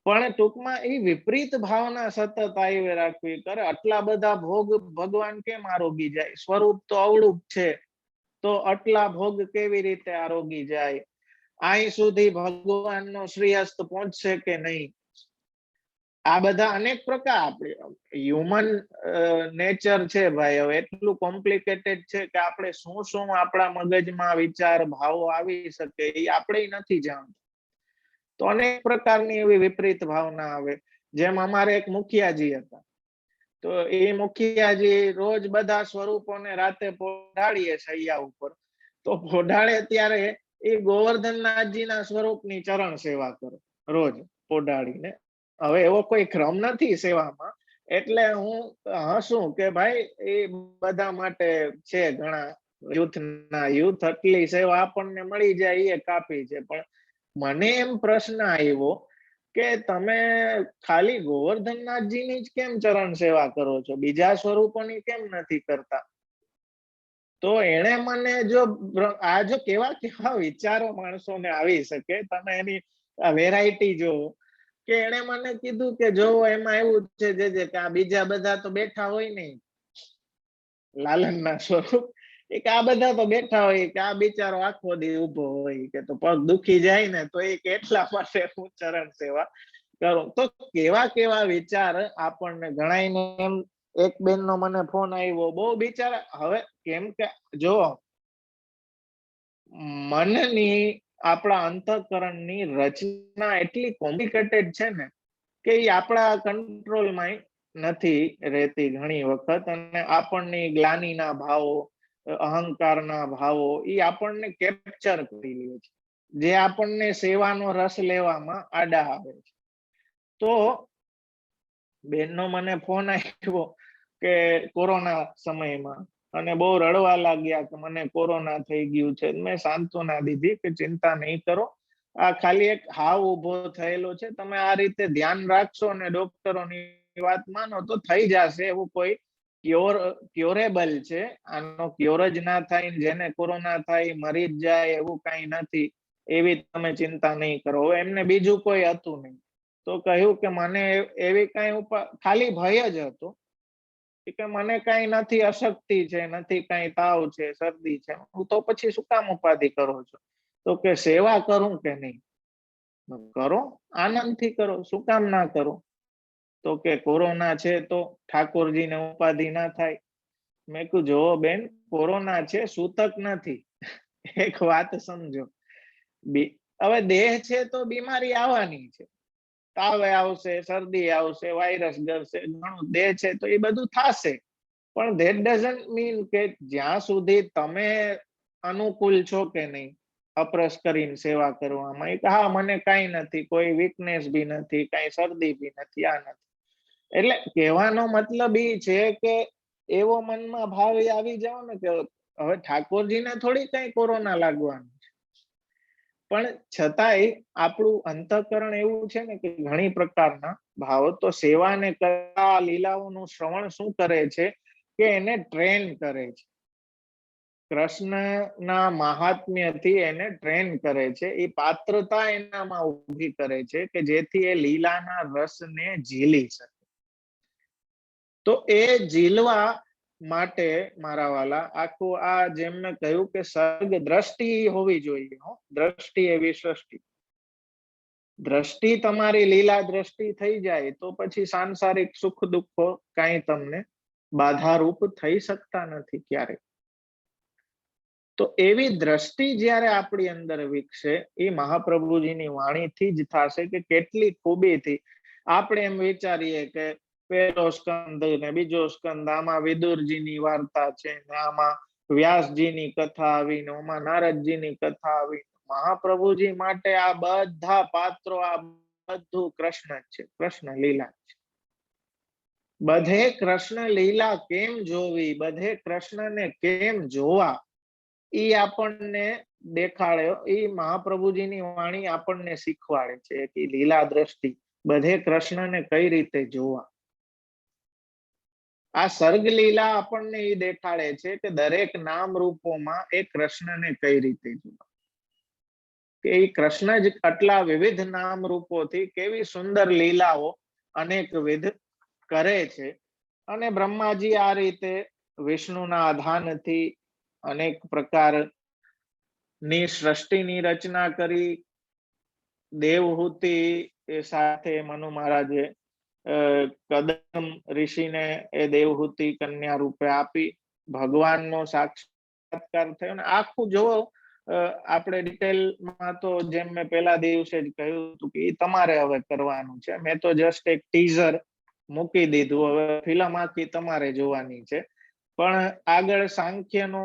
પણ ટૂંકમાં એ વિપરીત ભાવના સતત આવી રાખવી કરે. આટલા બધા ભોગ ભગવાન કેમ આરોગી જાય? સ્વરૂપ તો અવળું છે, તો આટલા ભોગ કેવી રીતે આરોગી જાય? અહીં સુધી ભગવાનનો શ્રીહસ્ત પહોંચશે કે નહીં? આ બધા અનેક પ્રકાર આપણે હ્યુમન નેચર છે ભાઈ, હવે એટલું કોમ્પ્લિકેટેડ છે કે આપણે શું શું આપણા મગજમાં વિચાર ભાવો આવી શકે એ આપણે નથી જાણતા. તો અનેક પ્રકારની એવી વિપરીત ભાવના આવે. જેમ અમારે એક મુખિયાજી હતા, તો એ મુખિયાજી રોજ બધા સ્વરૂપોને રાતે પોઢાડીએ શૈયા ઉપર, તો પોઢાડે ત્યારે એ ગોવર્ધનનાથજીના સ્વરૂપની ચરણ સેવા કરે રોજ પોઢાડીને. હવે એવો કોઈ ક્રમ નથી સેવામાં, એટલે હું હસું કે ભાઈ એ બધા માટે છે ઘણા યુથ આટલી સેવા આપણને મળી જાય એ કાપી છે. પણ મને એમ પ્રશ્ન આવ્યો કે તમે ખાલી ગોવર્ધનનાથજીની જ કેમ ચરણ સેવા કરો છો, બીજા સ્વરૂપોની કેમ નથી કરતા? તો એને મને જો કેવા કેવા વિચારો માણસોને આવી શકે, તમે એની વેરાયટી જોવો. કે એને મને કીધું કે જો એમાં એવું છે જે કે આ બીજા બધા તો બેઠા હોય નહીં, લાલનના સ્વરૂપ, એ કે આ બધા તો બેઠા હોય કે આ બિચારો આખો દી ઉભો હોય કે તો પગ દુખી જાય ને તો એ કેટલા માટે હું ચરણ સેવા કરું. તો કેવા કેવા વિચાર આપણને ગણાઈને. એમ એક બેન નો મને ફોન આવ્યો, બહુ બિચારા, હવે કેમ કે જો મનની આપણા અંતઃકરણની રચના એટલી કોમ્પ્લિકેટેડ છે ને કે એ આપણા કંટ્રોલમાં નથી રહેતી ઘણી વખત. અને આપણને ગ્લાનીના ભાવો, અહંકારના ભાવો એ આપણને કેપ્ચર કરી લે છે, જે આપણને સેવાનો રસ લેવામાં આડા આવે છે. તો બેનનો મને ફોન આવ્યો કે કોરોના સમયમાં, અને બહુ રડવા લાગ્યા કે મને કોરોના થઈ ગયું છે. મેં સાંત્વના દીધી કે ચિંતા નહીં કરો, આ ખાલી એક હાવ ઉભો થયેલો છે, તમે આ રીતે ધ્યાન રાખશો અને ડોક્ટરોની વાત માનો તો થઈ જશે. એવું કોઈ ક્યોરેબલ છે, આનો ક્યોર જ ના થાય, જેને કોરોના થાય મરી જ જાય એવું કઈ નથી, એવી તમે ચિંતા નહીં કરો. હવે એમને બીજું કોઈ હતું નહીં, તો કહ્યું કે મને એવી કઈ ખાલી ભય જ હતો કે મને કઈ નથી, અશક્તિ છે, નથી કઈ તાવ છે, શરદી છે, તો પછી શું કામ ઉપાધિ કરો છો? તો કે સેવા કરું કે નહીં? કરો, આનંદથી કરો, શું કામ ના કરો? તો કે કોરોના છે તો ઠાકોરજીને ઉપાધિ ના થાય. મેં કીધું જો બેન, કોરોના છે, સૂતક નથી. એક વાત સમજો, હવે દેહ છે તો બીમારી આવવાની છે, તાવ આવશે, શરદી આવશે, વાયરસ ગરશે, ઘણું દેહ છે તો એ બધું થશે. પણ ધેટ ડઝન્ટ મીન કે જ્યાં સુધી તમે અનુકૂળ છો કે નહીં અપરસ કરીને સેવા કરવામાં, એક હા મને કઈ નથી, કોઈ વીકનેસ બી નથી, કઈ શરદી બી નથી, આ નથી. એટલે કહેવાનો મતલબ એ છે કે એવો મનમાં ભાવ આવી જાવ ને કે હવે ઠાકોરજીને થોડી કઈ કોરોના લાગવાનું, પણ છતાંય આપણું અંતઃકરણ એવું છે ને કે ઘણી પ્રકારના ભાવો. તો સેવા ને કલા લીલાઓનું શ્રવણ શું કરે છે કે એને ટ્રેન કરે છે, કૃષ્ણના મહાત્મ્યથી એને ટ્રેન કરે છે, એ પાત્રતા એનામાં ઊભી કરે છે કે જેથી એ લીલાના રસને ઝીલી શકે. તો એ ઝીલવા માટે મારા વાલા આખું આ જેમ મેં કહ્યું કે સર્ગ દ્રષ્ટિ હોવી જોઈએ, દ્રષ્ટિ એવી સૃષ્ટિ. દ્રષ્ટિ તમારી લીલા દ્રષ્ટિ થઈ જાય તો પછી સાંસારિક સુખ દુઃખો કઈ તમને બાધારૂપ થઈ શકતા નથી ક્યારેક. તો એવી દ્રષ્ટિ જ્યારે આપણી અંદર વિકસે એ મહાપ્રભુજીની વાણીથી જ થશે કે કેટલી ખૂબીથી. આપણે એમ વિચારીએ કે પહેલો સ્કંદ ને બીજો સ્કંદ, આમાં વિદુરજીની વાર્તા છે ને આમાં વ્યાસજીની કથા આવી ને આમાં નારદજીની કથા આવી. મહાપ્રભુજી માટે આ બધા પાત્રો, આ બધું કૃષ્ણ જ છે, કૃષ્ણ લીલા છે. બધે કૃષ્ણ લીલા કેમ જોવી, બધે કૃષ્ણને કેમ જોવા, એ આપણને દેખાડ્યો. એ મહાપ્રભુજીની વાણી આપણને શીખવાડે છે કે લીલા દ્રષ્ટિ, બધે કૃષ્ણને કઈ રીતે જોવા. આ સર્ગ લીલા આપણને એ દેખાડે છે કે દરેક નામ રૂપોમાં એ કૃષ્ણને કઈ રીતે જોવા, કે એ કૃષ્ણ જ આટલા વિવિધ નામ રૂપોથી કેવી સુંદર લીલાઓ અનેકવિધ કરે છે. અને બ્રહ્માજી આ રીતે વિષ્ણુના આધાનથી અનેક પ્રકારની સૃષ્ટિની રચના કરી. દેવહૂતિ સાથે મનુ મહારાજે કદમ ઋષિને એ દેવહૂતિ કન્યા રૂપે આપી, ભગવાનનો સાક્ષાત્કાર થયો. ને આખું જોવો આપણે ડિટેલમાં તો જેમ મેં પેલા દિવસે જ કહ્યું હતું કે એ તમારે હવે કરવાનું છે. મેં તો જસ્ટ એક ટીઝર મૂકી દીધું, હવે ફિલ્મ આખી તમારે જોવાની છે. પણ આગળ સાંખ્યનો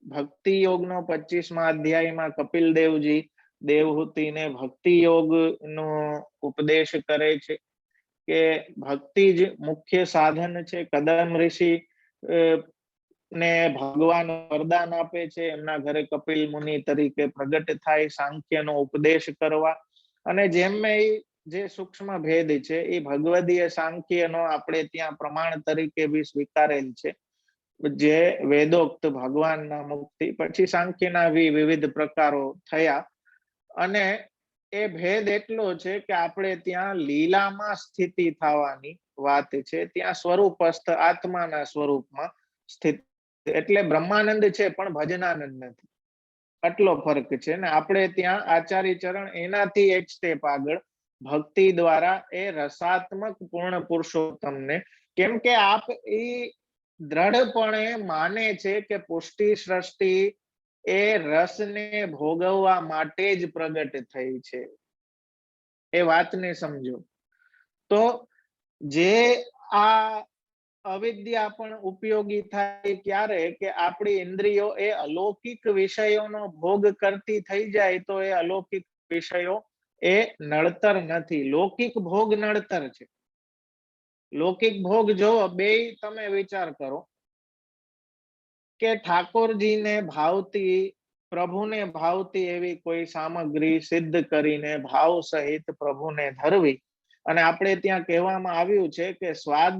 ભક્તિ યોગનો 25મા અધ્યાયમાં કપિલ દેવજી દેવહૂતિને ભક્તિ યોગનો ઉપદેશ કરે છે કે ભક્તિ જ મુખ્ય સાધન છે. કદમ ઋષિ ને ભગવાન વરદાન આપે છે એમના ઘરે કપિલ મુનિ તરીકે પ્રગટ થાય સાંખ્યનો ઉપદેશ કરવા. અને જેમ મેં જે સૂક્ષ્મ ભેદ છે એ ભગવદીય સાંખ્યનો આપણે ત્યાં પ્રમાણ તરીકે બી સ્વીકારેલ છે, જે વેદોક્ત ભગવાનના મુક્તિ પછી સાંખ્યના વિવિધ પ્રકારો થયા. અને એ ભેદ એટલો છે કે આપણે ત્યાં લીલામાં સ્થિતિ થવાની વાત છે, ત્યાં સ્વરૂપસ્થ આત્માના સ્વરૂપમાં સ્થિત, એટલે બ્રહ્માનંદ છે પણ ભજનાનંદ નથી, આટલો ફરક છે. ને આપણે ત્યાં આચાર્ય ચરણ એનાથી એક સ્ટેપ આગળ ભક્તિ દ્વારા એ રસાત્મક પૂર્ણ પુરુષોત્તમને, કેમ કે આપ એ દ્રઢપણે માને છે કે પુષ્ટિ સૃષ્ટિ એ રસને ભોગવવા માટે જ પ્રગટ થઈ છે, એ વાતને સમજો. તો જે આ અવિદ્યા પણ ઉપયોગી થાય ક્યારે કે આપણી ઇન્દ્રિયો એ અલૌકિક વિષયોનો ભોગ કરતી થઈ જાય તો એ અલૌકિક વિષયો એ નડતર નથી, લૌકિક ભોગ નડતર છે. લૌકિક ભોગ જો બે તમે વિચાર કરો કે ઠાકોરજીને ભાવતી, પ્રભુને ભાવતી એવી કોઈ સામગ્રી સિદ્ધ કરીને ભાવ સહિત પ્રભુને ધરવી, અને આપણે ત્યાં કહેવામાં આવ્યું છે કે સ્વાદ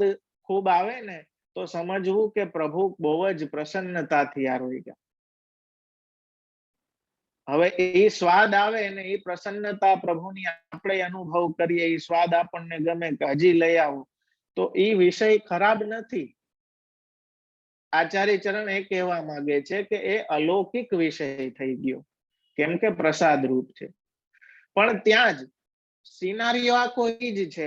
ખૂબ આવે ને તો સમજવું કે પ્રભુ બહુ જ પ્રસન્નતાથી આરોઈ ગયા. હવે એ સ્વાદ આવે ને એ પ્રસન્નતા પ્રભુની આપણે અનુભવ કરીએ, એ સ્વાદ આપણને ગમે કે હજી લઈ આવો, તો એ વિષય ખરાબ નથી. આચાર્ય ચરણ એ કહેવા માંગે છે કે એ અલૌકિક વિષય થઈ ગયો, કેમ કે પ્રસાદ રૂપ છે. પણ ત્યાં જ સિનારીઓ આખો ઈ જ છે,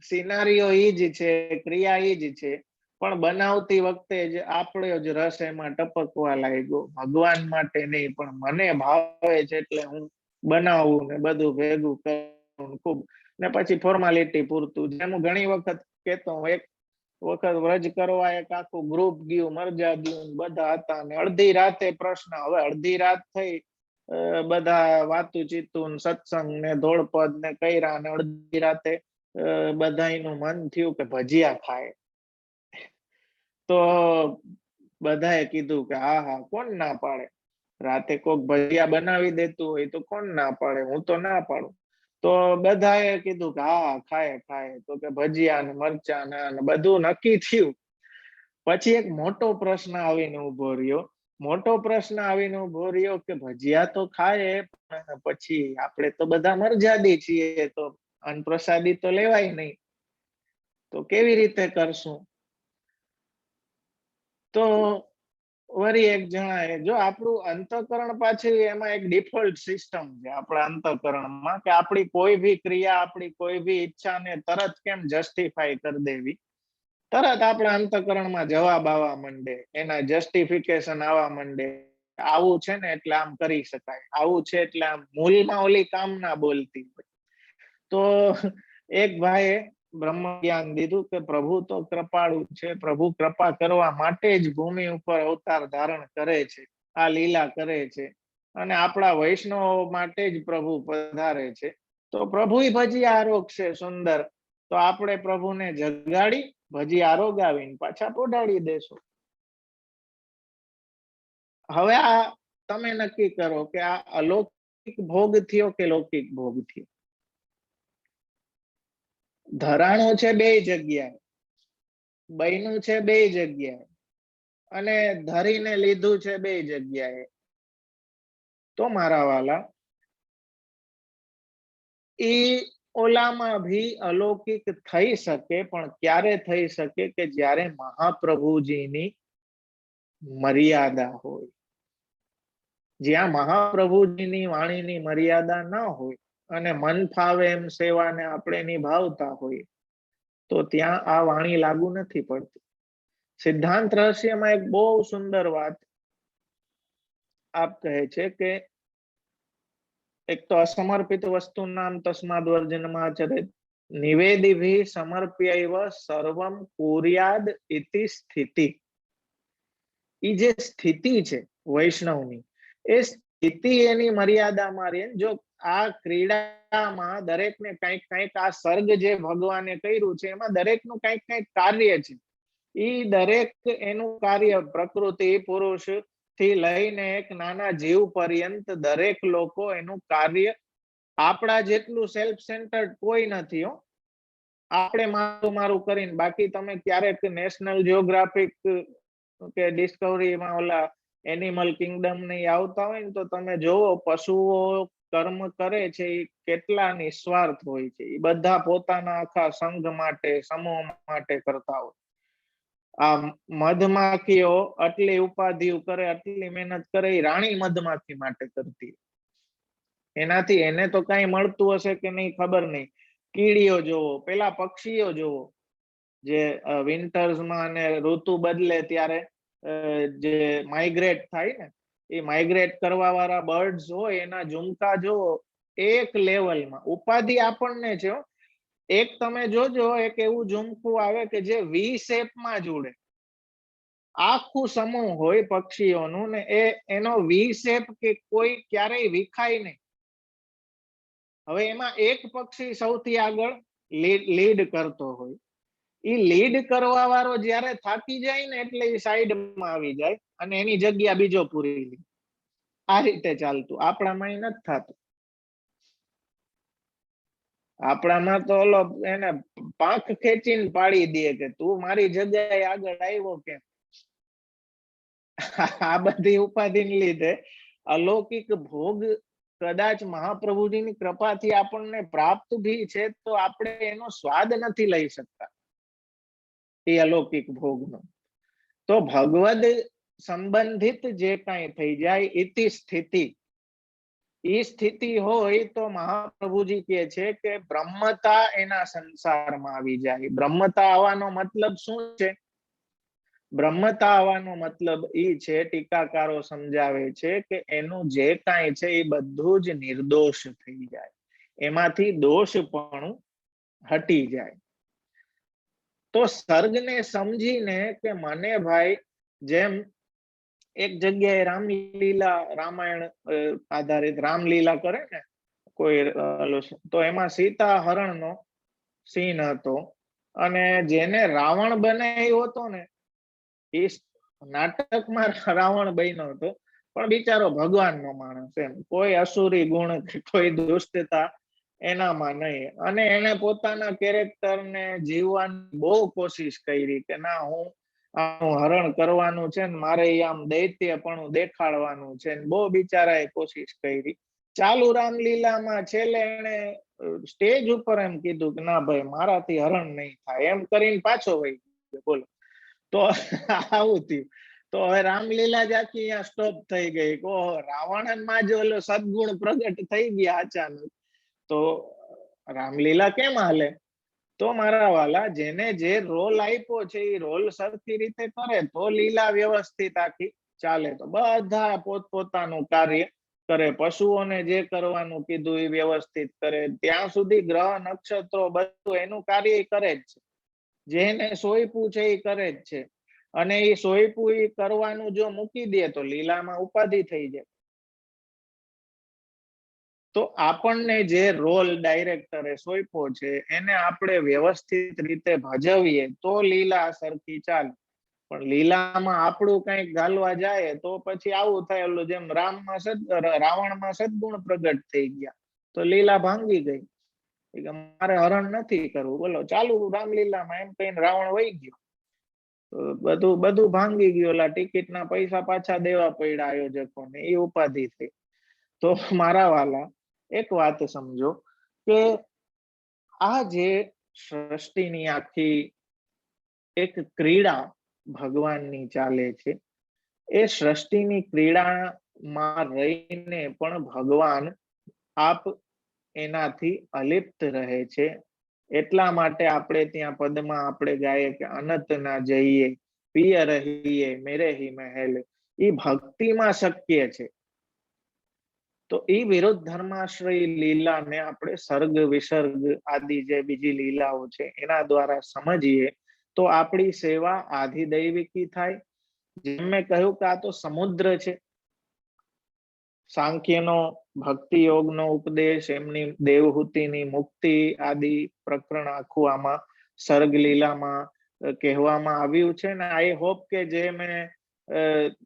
સિનારીઓ ઈ જ છે, ક્રિયા ઈ જ છે, પણ બનાવતી વખતે જ આપણો જ રસ એમાં ટપકવા લાગ્યો. ભગવાન માટે નહીં પણ મને ભાવે છે એટલે હું બનાવું ને બધું ભેગું કરું ખૂબ, ને પછી ફોર્માલિટી પૂરતું. જેમ હું ઘણી વખત કહેતો, એક વખત વ્રજ કરવા એક આખું ગ્રુપ ગયું, મરજા ગયું, બધા હતા ને અડધી રાતે પ્રશ્ન. હવે અડધી રાત થઈ, બધા વાતું ચીતું સત્સંગ ને ધોળપદ ને કર્યા, ને અડધી રાતે બધાનું મન થયું કે ભજીયા ખાય. તો બધાએ કીધું કે હા હા, કોણ ના પાડે, રાતે કોક ભજીયા બનાવી દેતું હોય તો કોણ ના પાડે, હું તો ના પાડું. તો બધાએ કીધું કે હા ખાય ખાય, તો કે ભજીયા ને મરચા ને બધું નક્કી થયું. પછી એક મોટો પ્રશ્ન આવીને ઉભો રહ્યો, મોટો પ્રશ્ન આવીને ઉભો રહ્યો કે ભજીયા તો ખાય પણ પછી આપણે તો બધા મરજાદી છીએ, તો અન્નપ્રસાદી તો લેવાય નહીં, તો કેવી રીતે કરશું? તો વળી એક જણાએ, જો આપણું અંતઃકરણ પાછું એમાં એક ડિફોલ્ટ સિસ્ટમ છે આપણા અંતઃકરણમાં કે આપણી કોઈ બી ક્રિયા, આપણી કોઈ બી ઈચ્છાને તરત કેમ જસ્ટિફાઈ કરી દેવી, તરત આપણા અંતઃકરણમાં જવાબ આવવા માંડે, એના જસ્ટિફિકેશન આવવા માંડે. આવું છે ને એટલે આમ કરી શકાય, આવું છે એટલે આમ, મૂળમાં ઓલી કામના બોલતી હોય. તો એક ભાઈએ બ્રહ્મ જ્ઞાન દીધું કે પ્રભુ તો કૃપાળુ છે, પ્રભુ કૃપા કરવા માટે જ ભૂમિ ઉપર અવતાર ધારણ કરે છે, આ લીલા કરે છે, અને આપણા વૈષ્ણવો માટે જ પ્રભુ પધારે છે. તો પ્રભુ ભજીયા આરોગશે સુંદર, તો આપણે પ્રભુને જગાડી ભજીયા આરોગાવીને પાછા પોડાડી દેશું. હવે આ તમે નક્કી કરો કે આ અલૌકિક ભોગ થયો કે લૌકિક ભોગ થયો. ધરાણો છે બે જગ્યાએ, બૈનું છે બે જગ્યાએ, અને ધરીને લીધું છે બે જગ્યાએ. તો મારા વાલા, એ ઓલામાં ભી અલૌકિક થઈ શકે, પણ ક્યારે થઈ શકે કે જ્યારે મહાપ્રભુજીની મર્યાદા હોય. જ્યાં મહાપ્રભુજીની વાણીની મર્યાદા ન હોય અને મન ફાવે એમ સેવાને આપણે નિભાવતા હોય, તો ત્યાં આ વાણી લાગુ નથી પડતી. સિદ્ધાંત રહસ્યમાં એક બહુ સુંદર વાત આપ કહે છે કે એક તો અસમર્પિત વસ્તુ નામ તસ્માદ વર્જનમાચરેત નિવેદિભિ સમર્પ્યૈવ સર્વમ કુર્યાદ ઇતિ સ્થિતિ. એ જે સ્થિતિ છે વૈષ્ણવની, એ સ્થિતિ એની મર્યાદામાં રહે. જો આ ક્રીડામાં દરેકને કંઈક કંઈક આ સર્ગ જે ભગવાને કર્યું છે એમાં દરેકનું કંઈક કંઈક કાર્ય છે. એ દરેક એનું કાર્ય પ્રકૃતિ પુરુષ થી લઈને એક નાના જીવ પર્યંત દરેક લોકો એનું કાર્ય, આપણા જેટલું સેલ્ફ સેન્ટર્ડ કોઈ નથી હો. આપણે મારું મારું કરીને, બાકી તમે ક્યારેક નેશનલ જીઓગ્રાફિક કે ડિસ્કવરીમાં ઓલા એનિમલ કિંગડમ ને આવતા હોય ને તો તમે જોવો પશુઓ કર્મ કરે છે એ કેટલા નિસ્વાર્થ હોય છે. એ બધા પોતાના આખા સંઘ માટે સમૂહ માટે કરતા હોય. આ મધમાખીઓ આટલી ઉપાધિ કરે, આટલી મહેનત કરે, રાણી મધમાખી માટે કરતી. એનાથી એને તો કઈ મળતું હશે કે નહીં ખબર નહીં. કીડીઓ જોવો, પેલા પક્ષીઓ જોવો જે વિન્ટર્સમાં અને ઋતુ બદલે ત્યારે જે માઇગ્રેટ થાય ને, એ માઇગ્રેટ કરવા વાળા બર્ડ્સ હોય એના ઝુમકા જોવો એક લેવલમાં. ઉપાધિ આપણને છે. એક તમે જોજો એક એવું ઝુમકું આવે કે જે વી શેપમાં જોડે, આખું સમૂહ હોય પક્ષીઓનું ને એનો વી શેપ કે કોઈ ક્યારેય વિખાય નહીં. હવે એમાં એક પક્ષી સૌથી આગળ લીડ કરતો હોય. એ લીડ કરવા વાળો જયારે થાકી જાય ને એટલે એ સાઈડમાં આવી જાય અને એની જગ્યા બીજો પૂરી લે. આ રીતે ચાલતું. આપણામાં એ નથી થતું. આપણામાં તો ઓલો એને પાંખ ખેંચીને પાડી દે કે તું મારી જગ્યાએ આગળ આવ્યો કેમ. આ બધી ઉપાધિને લીધે અલૌકિક ભોગ કદાચ મહાપ્રભુજીની કૃપાથી આપણને પ્રાપ્ત ભી છે તો આપણે એનો સ્વાદ નથી લઈ શકતા એ અલૌકિક ભોગનો. તો ભગવદ સંબંધિત જે કઈ થઈ જાય ઇતિ સ્થિતિ, એ સ્થિતિ હોય તો મહાપ્રભુજી કહે છે કે બ્રહ્મતા એના સંસારમાં આવી જાય. બ્રહ્મતા આવવાનો મતલબ શું છે? બ્રહ્મતા આવવાનો મતલબ એ છે, ટીકાકારો સમજાવે છે કે એનું જે કાંઈ છે એ બધું જ નિર્દોષ થઈ જાય, એમાંથી દોષ પણ હટી જાય. તો સર્ગને સમજીને કે મને ભાઈ જેમ એક જગ્યાએ રામલીલા, રામાયણ આધારિત રામલીલા કરે ને કોઈ, તો એમાં સીતા હરણનો સીન હતો અને જેને રાવણ બનાવ્યો હતો ને એ નાટકમાં રાવણ બન્યો હતો, પણ બિચારો ભગવાનનો માણસ, એમ કોઈ અસુરી ગુણ કોઈ દુષ્ટતા એનામાં નહીં. અને એને પોતાના કેરેક્ટરને જીવવાની બહુ કોશિશ કરી કે ના હું હરણ કરવાનું છે ને મારે આમ દૈત્યપણું દેખાડવાનું છે ને બહુ બિચારાએ કોશિશ કરી. ચાલુ રામલીલામાં છેલ્લે એને સ્ટેજ ઉપર એમ કીધું કે ના ભાઈ મારાથી હરણ નહીં થાય, એમ કરીને પાછો વહી ગયો. બોલો, તો આવું થયું. તો હવે રામલીલા જ આખી અહીંયા સ્ટોપ થઈ ગઈ. રાવણમાં જ ઓલો સદગુણ પ્રગટ થઈ ગયા અચાનક, તો રામલીલા કેમ હાલે? તો મારા વાલા જેને જે રોલ આપ્યો છે એ રોલ સરખી રીતે કરે તો લીલા વ્યવસ્થિત આખી ચાલે. તો બધા પોતપોતાનું કાર્ય કરે, પશુઓને જે કરવાનું કીધું એ વ્યવસ્થિત કરે, ત્યાં સુધી ગ્રહ નક્ષત્રો બધું એનું કાર્ય કરે જ છે, જેને સોંપ્યું છે એ કરે જ છે. અને એ સોંપ્યું એ કરવાનું જો મૂકી દે તો લીલામાં ઉપાધિ થઈ જાય. તો આપણને જે રોલ ડાયરેક્ટરે સોંપ્યો છે એને આપણે વ્યવસ્થિત રીતે ભજવીએ તો લીલા સરખી ચાલે. પણ લીલામાં આપણું કંઈક ગાલવા જાય તો પછી આવું થાય, જેમ રાવણમાં સદગુણ પ્રગટ થઈ ગયા તો લીલા ભાંગી ગઈ. મારે હરણ નથી કરવું, બોલો ચાલુ રામલીલામાં એમ કહીને રાવણ વહી ગયો, બધું ભાંગી ગયું. ટિકિટના પૈસા પાછા દેવા પડ્યા આયોજકોને, એ ઉપાધિ થઈ. તો મારા વાલા એક વાત સમજો કે આ જે સૃષ્ટિની આખી એક ક્રીડા ભગવાનની ચાલે છે, એ સૃષ્ટિની ક્રીડામાં રહીને પણ ભગવાન આપ એનાથી અલિપ્ત રહે છે, એટલા માટે આપણે ત્યાં પદમાં આપણે ગાઈએ કે અનંત ના જઈએ પિય રહીએ મેરે હી મહેલ, એ ભક્તિમાં શક્ય છે. તો એ વિરુદ્ધ ધર્માશ્રય લીલાને આપણે સર્ગ વિસર્ગ આદિ જે બીજી લીલાઓ છે એના દ્વારા સમજીએ તો આપણી સેવા આધિદૈવિકી થાય. જેમ મેં કહ્યું કે આ તો સમુદ્ર છે. સાંખ્યનો ભક્તિ યોગનો ઉપદેશ, એમની દેવહૂતિની મુક્તિ આદિ પ્રકરણ આખું આમાં સર્ગ લીલામાં કહેવામાં આવ્યું છે. ને આઈ હોપ કે જે મેં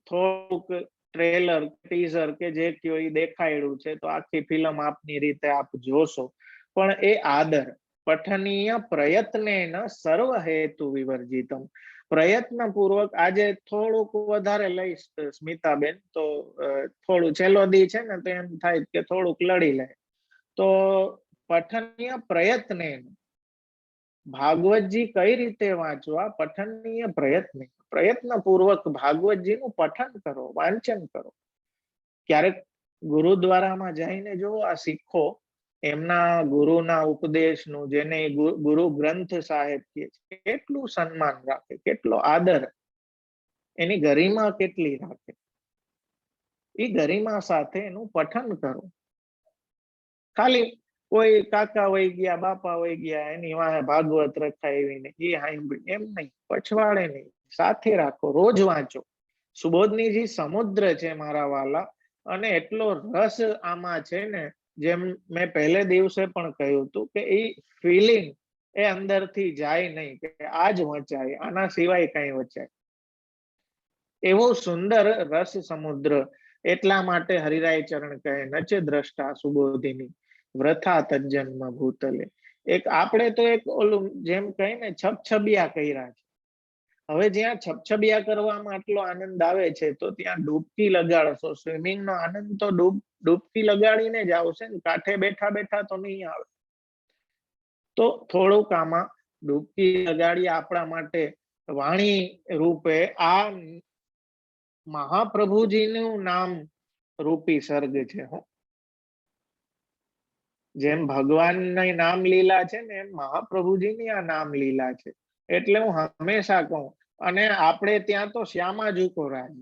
થોડુંક ટ્રેલર ટીઝર કે જે કયો એ દેખાડ્યું છે તો આખી ફિલ્મ આપની રીતે આપ જોશો. પણ એ આદર પઠનીય પ્રયત્નેન સર્વ હેતુ વિવર્જિતમ, પ્રયત્ન પૂર્વક આજે થોડુંક વધારે લઈશ સ્મિતાબેન તો થોડું છેલ્લો દી છે ને તો એમ થાય કે થોડુંક લડી લે. તો પઠનીય પ્રયત્નેન, ભાગવતજી કઈ રીતે વાંચવા, પઠનીય પ્રયત્ન પૂર્વક ભાગવતજીનું પઠન કરો, વાંચન કરો. ક્યારેક ગુરુદ્વારામાં જઈને જો આ શીખો એમના ગુરુના ઉપદેશનું, જેને ગુરુ ગ્રંથ સાહેબ કહે છે, કેટલું સન્માન રાખે, કેટલો આદર, એની ગરિમા કેટલી રાખે, એ ગરિમા સાથે એનું પઠન કરો. ખાલી કોઈ કાકા વહી ગયા બાપા વહી ગયા એની વાહે ભાગવત રખાય ને એ સાંભળી એમ નહીં, પછવાડે નહીં, સાથે રાખો, રોજ વાંચો. સુબોધનીજી સમુદ્ર છે મારા વાલા, અને એટલો રસ આમાં છે ને, જેમ મેં પહેલે દિવસે પણ કહ્યું હતું કે એ ફિલિંગ એ અંદરથી જાય નહીં કે આ જ વચાય, આના સિવાય કઈ વચાય, એવો સુંદર રસ સમુદ્ર. એટલા માટે હરિરાય ચરણ કહે નચે દ્રષ્ટા સુબોધિની વ્રથા તજન્મ ભૂતલે. એક આપણે તો એક ઓલું જેમ કહે ને છબછબિયા કર્યા છે. હવે જ્યાં છબછબિયા કરવામાં આટલો આનંદ આવે છે તો ત્યાં ડૂબકી લગાડશો, સ્વિમિંગ નો આનંદ તો ડૂબકી લગાડીને જ આવશે ને, કાંઠે બેઠા બેઠા તો નહીં આવે. તો થોડુંક આમાં ડૂબકી લગાડી આપણા માટે વાણી રૂપે આ મહાપ્રભુજીનું નામ રૂપી સર્ગ છે. જેમ ભગવાનની નામ લીલા છે ને એમ મહાપ્રભુજીની આ નામ લીલા છે. એટલે હું હંમેશા કહું, અને આપણે ત્યાં તો શ્યામા જુકો રાજ,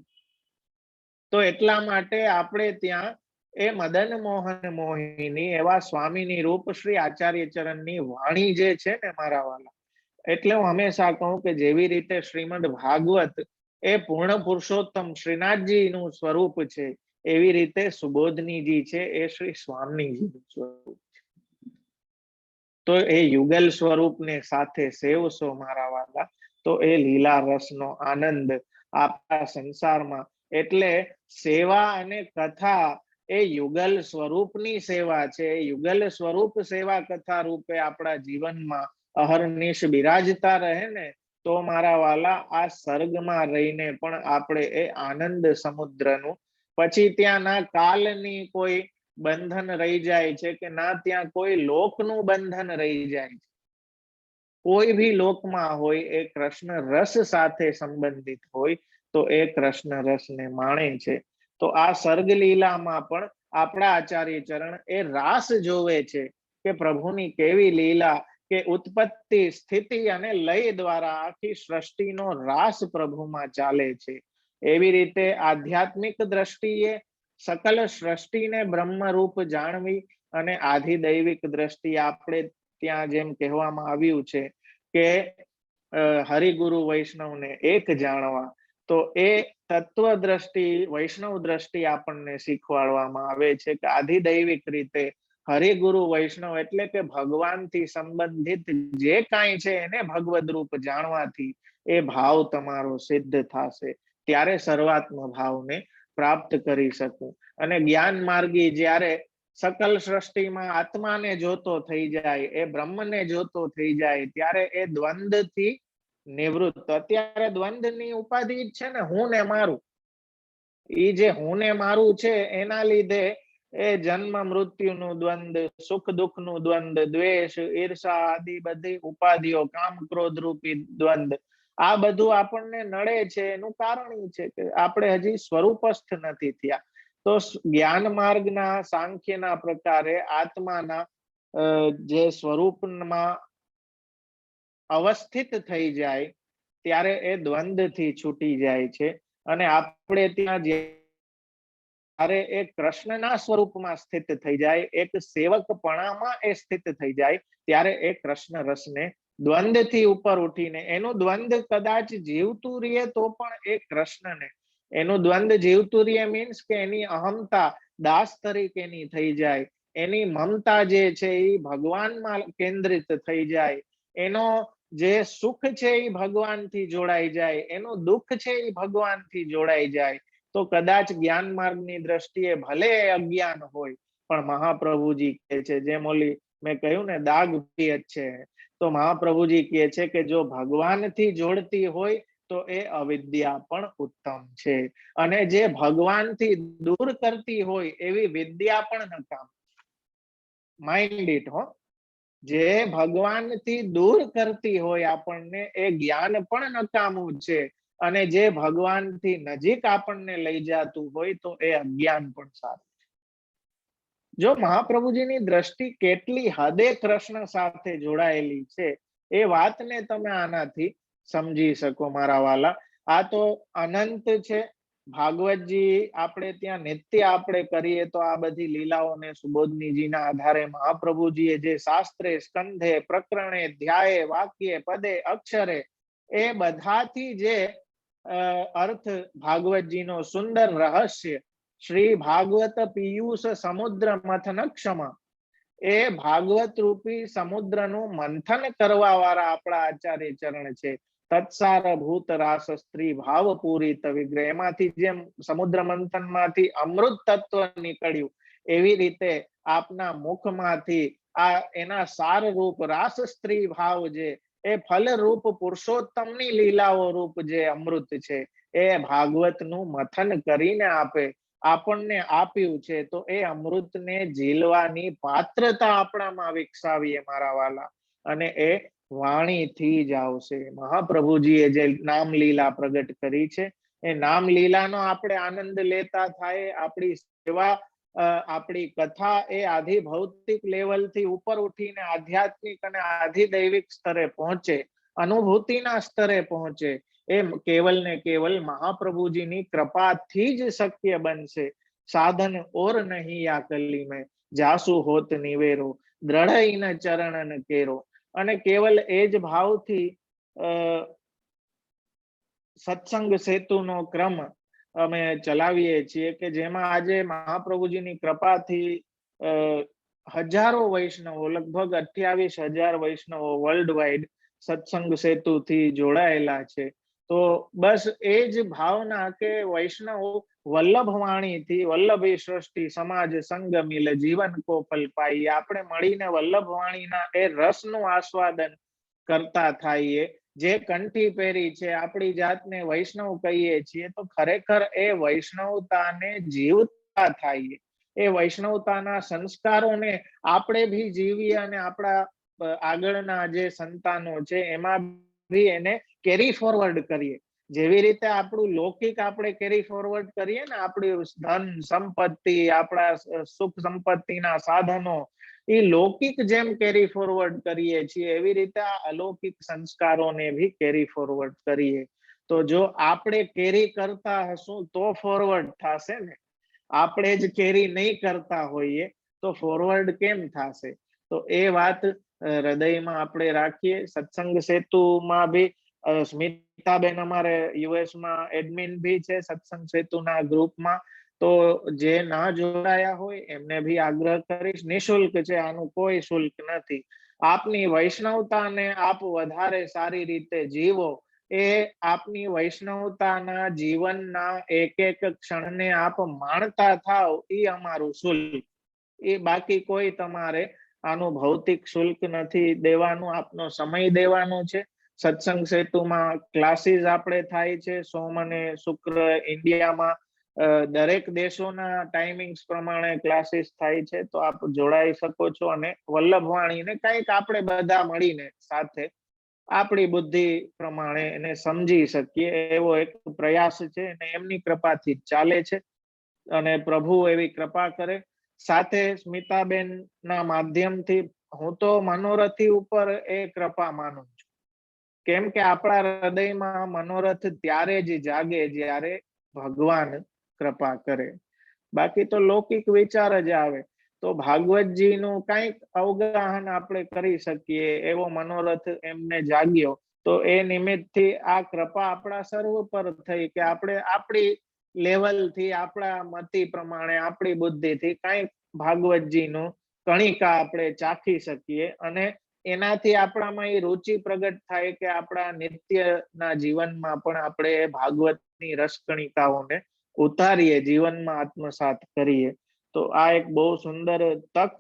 તો એટલા માટે આપણે ત્યાં એ મદન મોહન મોહિની એવા સ્વામીની રૂપ શ્રી આચાર્ય ચરણની વાણી જે છે ને મારા વાલા, એટલે હું હંમેશા કહું કે જેવી રીતે શ્રીમદ ભાગવત એ પૂર્ણ પુરુષોત્તમ શ્રીનાથજીનું સ્વરૂપ છે, એવી રીતે સુબોધનીજી છે એ શ્રી સ્વામીજીનું સ્વરૂપ છે. તો એ યુગલ સ્વરૂપને સાથે સેવશો મારા વાલા તો એ લીલા રસનો આનંદ આપણા સંસારમાં. એટલે સેવા અને કથા એ યુગલ સ્વરૂપની સેવા છે. યુગલ સ્વરૂપ સેવા કથા રૂપે આપણા જીવનમાં અહર્નિશ બિરાજતા રહે ને તો મારા વાલા આ સર્ગમાં રહીને પણ આપણે એ આનંદ સમુદ્રનું, પછી ત્યાં ના કાલની કોઈ બંધન રહી જાય છે કે ના ત્યાં કોઈ લોકનું બંધન રહી જાય છે. કોઈ ભી લોકમાં હોય એ કૃષ્ણ રસ સાથે સંબંધિત હોય તો એ કૃષ્ણ રસને માણે છે. તો આ સર્ગ લીલામાં પણ આપણા આચાર્ય ચરણ એ રાસ જોવે છે કે પ્રભુની કેવી લીલા, કે ઉત્પત્તિ સ્થિતિ અને લય દ્વારા આખી સૃષ્ટિનો રાસ પ્રભુમાં ચાલે છે. એવી રીતે આધ્યાત્મિક દ્રષ્ટિએ સકલ સૃષ્ટિને બ્રહ્મરૂપ જાણવી, અને આધિદૈવિક દ્રષ્ટિએ આપણે ત્યાં જેમ કહેવામાં આવ્યું છે કે હરિગુરુ વૈષ્ણવને એક જાણવા, તો એ તત્વ દ્રષ્ટિ વૈષ્ણવ દ્રષ્ટિ આપણને શીખવાડવામાં આવે છે કે આધિદૈવિક રીતે હરિગુરુ વૈષ્ણવ એટલે કે ભગવાનથી સંબંધિત જે કાંઈ છે એને ભગવદ રૂપ જાણવાથી એ ભાવ તમારો સિદ્ધ થશે, ત્યારે સર્વાત્મ ભાવને પ્રાપ્ત કરી શકું. અને જ્ઞાન માર્ગી જ્યારે સકલ સૃષ્ટિમાં આત્માને જોતો થઈ જાય, એ બ્રહ્મને જોતો થઈ જાય, ત્યારે એ દ્વંદથી નિવૃત્ત. અત્યારે દ્વંદની ઉપાધિ જ છે ને હું ને મારું, એ જે હું ને મારું છે એના લીધે એ જન્મ મૃત્યુનું દ્વંદ, સુખ દુઃખનું દ્વંદ, દ્વેષ ઈર્ષા આદિ બધી ઉપાધિઓ, કામ ક્રોધ રૂપી દ્વંદ, આ બધું આપણને નડે છે. એનું કારણ છે કે આપણે હજી સ્વરૂપસ્થ નથી થયા. તો જ્ઞાન માર્ગના સાંખ્યના પ્રકારે આત્માના જે સ્વરૂપમાં અવસ્થિત થઈ જાય ત્યારે એ દ્વંદ્વથી છૂટી જાય છે અને આપણે ત્યાં જ્યારે એ કૃષ્ણના સ્વરૂપમાં સ્થિત થઈ જાય, એક સેવકપણામાં એ સ્થિત થઈ જાય, ત્યારે એ કૃષ્ણ રસને દ્વંદ્વથી ઉપર ઉઠીને, એનું દ્વંદ્વ કદાચ જીવતું રહીએ તો પણ એ કૃષ્ણને, એનું દ્વંદ્વ જીવતું રહીએ મીન્સ કે એની અહમતા દાસ તરીકેની થઈ જાય, એની મમતા જે છે એ ભગવાનમાં કેન્દ્રિત થઈ જાય, એનો જે સુખ છે એ ભગવાનથી જોડાઈ જાય, એનું દુઃખ છે એ ભગવાનથી જોડાઈ જાય, તો કદાચ જ્ઞાન માર્ગની દ્રષ્ટિએ ભલે અજ્ઞાન હોય પણ મહાપ્રભુજી કહે છે, જેમ ઓલી મેં કહ્યું ને દાગ ભી અચ્છે, તો મહાપ્રભુજી કહે છે કે જો ભગવાનથી જોડતી હોય તો એ અવિદ્યા પણ ઉત્તમ છે, અને જે ભગવાનથી દૂર કરતી હોય એવી વિદ્યા પણ નકામ. માઇન્ડ ઇટ હો, જે ભગવાનથી દૂર કરતી હોય આપણને એ જ્ઞાન પણ નકામું છે, અને જે ભગવાનથી નજીક આપણને લઈ જતું હોય તો એ અજ્ઞાન પણ સારું. જો મહાપ્રભુજીની દ્રષ્ટિ કેટલી હદે કૃષ્ણ સાથે જોડાયેલી છે એ વાતને તમે આનાથી સમજી શકો મારા વાલા. આ તો અનંત છે. ભાગવતજી આપણે ત્યાં નિત્ય આપણે કરીએ તો આ બધી લીલાઓને સુબોધનીજીના આધારે મહાપ્રભુજીએ જે શાસ્ત્રે, સ્કંધે, પ્રકરણે, ધ્યાયે, વાક્ય, પદે, અક્ષરે એ બધાથી જે અર્થ ભાગવતજીનો સુંદર રહસ્ય, શ્રી ભાગવત પિયુષ સમુદ્ર મથન ક્ષમા, એ ભાગવત રૂપી સમુદ્રનું મંથન કરવા વાળા આપણા આચાર્ય ચરણ છે. તત્સાર ભૂત રાસ સ્ત્રી ભાવ પૂરિત વિગ્રહ, એમાંથી જેમ સમુદ્ર મંથન માંથી અમૃત તત્વ નીકળ્યું એવી રીતે આપના મુખમાંથી આ એના સાર રૂપ રાસ સ્ત્રી ભાવ જે એ ફલ રૂપ પુરુષોત્તમની લીલાઓ રૂપ જે અમૃત છે એ ભાગવતનું મથન કરીને આપણને આપ્યું છે, તો એ અમૃતને ઝીલવાની પાત્રતા આપણામાં વિકસાવીએ મારા વાલા, અને એ વાણીથી જ આવશે. મહાપ્રભુજીએ જે નામ લીલા પ્રગટ કરી છે એ નામ લીલાનો આપણે આનંદ લેતા થાય, આપણી સેવા, આપણી કથા એ આધિ ભૌતિક લેવલથી ઉપર ઉઠીને આધ્યાત્મિક અને આધિદૈવિક સ્તરે પહોંચે, અનુભૂતિના સ્તરે પહોંચે, એ કેવલ ને કેવલ મહાપ્રભુજીની કૃપાથી જ શક્ય બનશે. સાધન ઓર નહીં આ કલી મેં, જાસુ હોત નિવેરો, દ્રઢ ન ચરણન કેરો. અને કેવલ એ જ ભાવથી સત્સંગ સેતુનો ક્રમ અમે ચલાવીએ છીએ કે જેમાં આજે મહાપ્રભુજીની કૃપાથી હજારો વૈષ્ણવો, લગભગ 28,000 વૈષ્ણવો વર્લ્ડ વાઇડ સત્સંગ સેતુથી જોડાયેલા છે. તો બસ એ જ ભાવના કે વૈષ્ણવો વલ્લભ વાણીથી, વલ્લભી સૃષ્ટિ સમાજ સંગ મિલ જીવન કો ફલ પાઈ, આપણે મળીને વલ્લભ વાણીના એ રસનું આસ્વાદન કરતા થઈએ. જે કંઠી પહેરી છે, આપણી જાતને વૈષ્ણવ કહીએ છીએ, તો ખરેખર એ વૈષ્ણવતાને જીવતા થઈએ, એ વૈષ્ણવતાના સંસ્કારોને આપણે ભી જીવીએ અને આપણા આગળના જે સંતાનો છે એમાં ભી એને કેરી ફોરવર્ડ કરીએ. જેવી રીતે આપણું લૌકિક આપણે કેરી ફોરવર્ડ કરીએ ને, આપણી ધન સંપત્તિ, આપણા સુખ સંપત્તિના સાધનો, એ લૌકિક જેમ કેરી ફોરવર્ડ કરીએ છીએ એવી રીતે આ અલૌકિક સંસ્કારોને ભી કેરી ફોરવર્ડ કરીએ. તો જો આપણે કેરી કરતા હશું તો ફોરવર્ડ થશે ને, આપણે જ કેરી નહીં કરતા હોઈએ તો ફોરવર્ડ કેમ થશે? તો એ વાત હૃદયમાં આપણે રાખીએ. સત્સંગ સેતુમાં ભી સ્મિતાબેન અમારે યુએસમાં એડમિન ભી છે સત્સંગ સેતુના ગ્રુપમાં, તો જે ના જોડાયા હોય એમને ભી આગ્રહ કરીશ, નિશુલ્ક છે, આનું કોઈ શુલ્ક નથી. આપની વૈષ્ણવતાને આપ વધારે સારી રીતે જીવો, એ આપની વૈષ્ણવતાના જીવનના એક એક ક્ષણને આપ માણતા થાવ, એ અમારું શુલ્ક. એ બાકી કોઈ તમારે આનું ભૌતિક શુલ્ક નથી દેવાનું, આપનો સમય દેવાનો છે. સત્સંગ સેતુમાં ક્લાસીસ આપણે થાય છે સોમ અને શુક્ર, ઇન્ડિયામાં દરેક દેશોના ટાઈમિંગ્સ પ્રમાણે ક્લાસીસ થાય છે, તો આપ જોડાઈ શકો છો અને વલ્લભવાણીને કંઈક આપણે બધા મળીને સાથે આપણી બુદ્ધિ પ્રમાણે એને સમજી શકીએ એવો એક પ્રયાસ છે, અને એમની કૃપાથી ચાલે છે, અને પ્રભુ એવી કૃપા કરે. સાથે સ્મિતાબેન ના માધ્યમથી હું તો મનોરથી ઉપર એ કૃપા માનું છું. કેમ કે આપણા હૃદયમાં મનોરથ ત્યારે જ જાગે જ્યારે ભગવાન કૃપા કરે, બાકી તો લૌકિક વિચાર જ આવે. તો ભાગવતજીનું કંઈક અવગાહન આપણે કરી શકીએ એવો મનોરથ એમને જાગ્યો, તો એ નિમિત્તથી આ કૃપા આપણા સર્વ પર થઈ કે આપણે આપણી લેવલથી, આપણા મતિ પ્રમાણે, આપણી બુદ્ધિથી કંઈક ભાગવતજીનું કણિકા આપણે ચાખી શકીએ અને એનાથી આપણામાં એ રુચિ પ્રગટ થાય કે આપણા નિત્યના જીવનમાં પણ આપણે ભાગવતની રસકણિકાઓને ઉતારીએ, જીવનમાં આત્મસાત કરીએ. તો આ એક બહુ સુંદર તક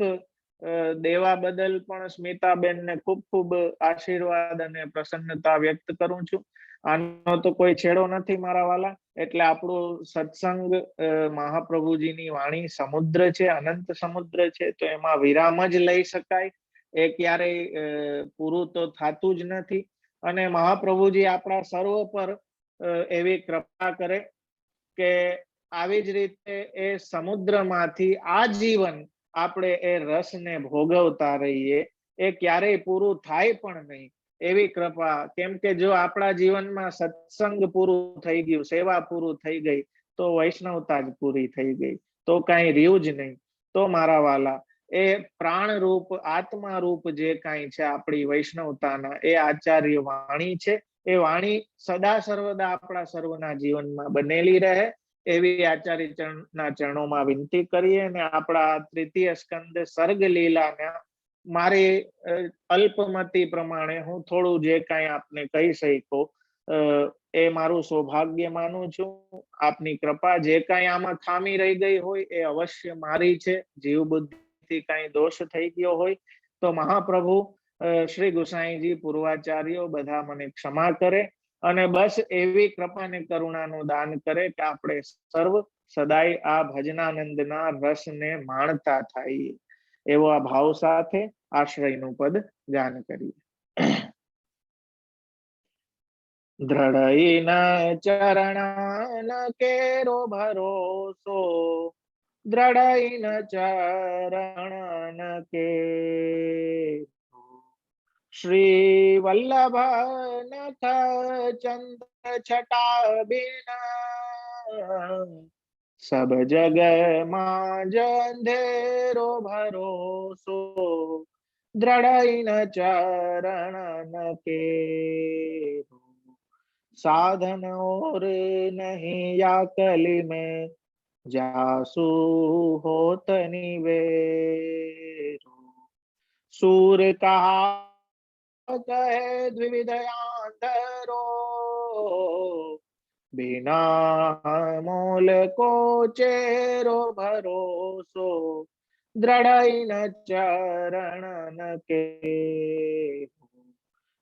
દેવા બદલ પણ સ્મિતાબેનને ખૂબ ખૂબ આશીર્વાદ અને પ્રસન્નતા વ્યક્ત કરું છું. આનો તો કોઈ છેડો નથી મારા વાલા. એટલે આપણું સત્સંગ મહાપ્રભુજીની વાણી સમુદ્ર છે, અનંત સમુદ્ર છે, તો એમાં વિરામ જ લઈ શકાય, એ ક્યારેય પૂરું તો થતું જ નથી. અને મહાપ્રભુજી આપણા સર્વ પર એવી કૃપા કરે કે આવી જ રીતે એ સમુદ્રમાંથી આજીવન આપણે એ રસને ભોગવતા રહીએ, એ ક્યારેય પૂરું થાય પણ નહીં એવી કૃપા. કેમ કે જો આપણા જીવનમાં સત્સંગ પૂરું થઈ ગયું, સેવા પૂરું થઈ ગઈ, તો વૈષ્ણવતા જ પૂરી થઈ ગઈ, તો કાંઈ રહ્યું જ નહીં. તો મારા વાલા, એ પ્રાણ રૂપ, આત્મા રૂપ જે કાંઈ છે આપણી વૈષ્ણવતાના, એ આચાર્ય વાણી છે. એ વાણી સદા સર્વદા આપણા સર્વના જીવનમાં બનેલી રહે એવી આચાર્યના ચરણોમાં વિનંતી કરીએ. અને આપણા તૃતીય સ્કંદ સર્ગ લીલાના મારી અલ્પમતી પ્રમાણે હું થોડું જે કાંઈ આપને કહી શક્યો, એ મારું સૌભાગ્ય માનું છું. આપની કૃપા, જે કાંઈ આમાં ખામી રહી ગઈ હોય એ અવશ્ય મારી છે. જીવ બુદ્ધિથી કાંઈ દોષ થઈ ગયો હોય તો મહાપ્રભુ શ્રી ગુસાઈજી, પૂર્વાચાર્યો બધા મને ક્ષમા કરે અને બસ એવી કૃપા ને કરુણાનું દાન કરે કે આપણે સર્વ સદાય આ ભજનાનંદના રસને માણતા થાય, એવો આ ભાવ સાથે આશ્રયનું પદ ગાન કરીએ. દ્રઢઈન ચરણ કેરો ભરોસો, દ્રઢઈન ચરણ કે શ્રી વલ્લભ નખ ચંદ્ર છટા બિના, સબ જગ માં અંધેરો ભરોસો, દ્રઢઈન ચરણ કે साधन और नहीं या कली में, जासु होत निवेरो, सूर कहा कहे द्विविधयांतरो, बिना मोल को चेरो भरोसो, દ્રઢઈન ચરણ કે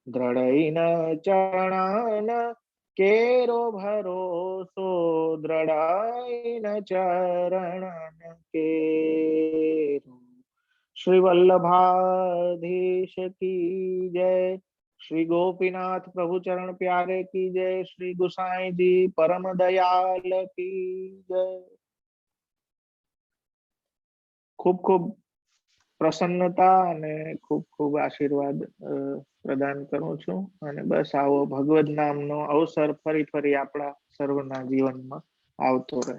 દ્રઢઈન ચરણ કેરો ભરોસો, દ્રઢઈન ચરણ કેરો. શ્રી વલ્લભાધીશ કી જય, શ્રી ગોપીનાથ પ્રભુ ચરણ પ્યારે કી જય, શ્રી ગુસાઈજી પરમ દયાલ કી જય. ખૂબ ખૂબ પ્રસન્નતા અને ખૂબ ખૂબ આશીર્વાદ પ્રદાન કરું છું. અને બસ આવો ભગવદ નામનો અવસર ફરી ફરી આપણા સર્વના જીવનમાં આવતો રહે.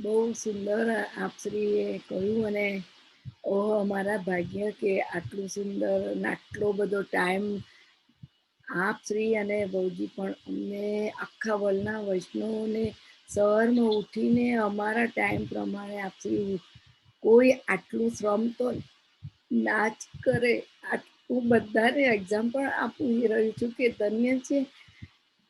બહુ સુંદર આપશ્રીએ કહ્યું અને ઓહ અમારા ભાગ્ય કે આટલું સુંદર અને આટલો બધો ટાઈમ આપ શ્રી અને બહુજી પણ અમને આખા વર્લ્ડના વૈષ્ણવોને સવારમાં ઉઠીને અમારા ટાઈમ પ્રમાણે આપશ્રી કોઈ આટલું શ્રમ તો ના જ કરે. હું બધાને એક્ઝામ્પલ આપી રહ્યું છું કે ધન્ય છે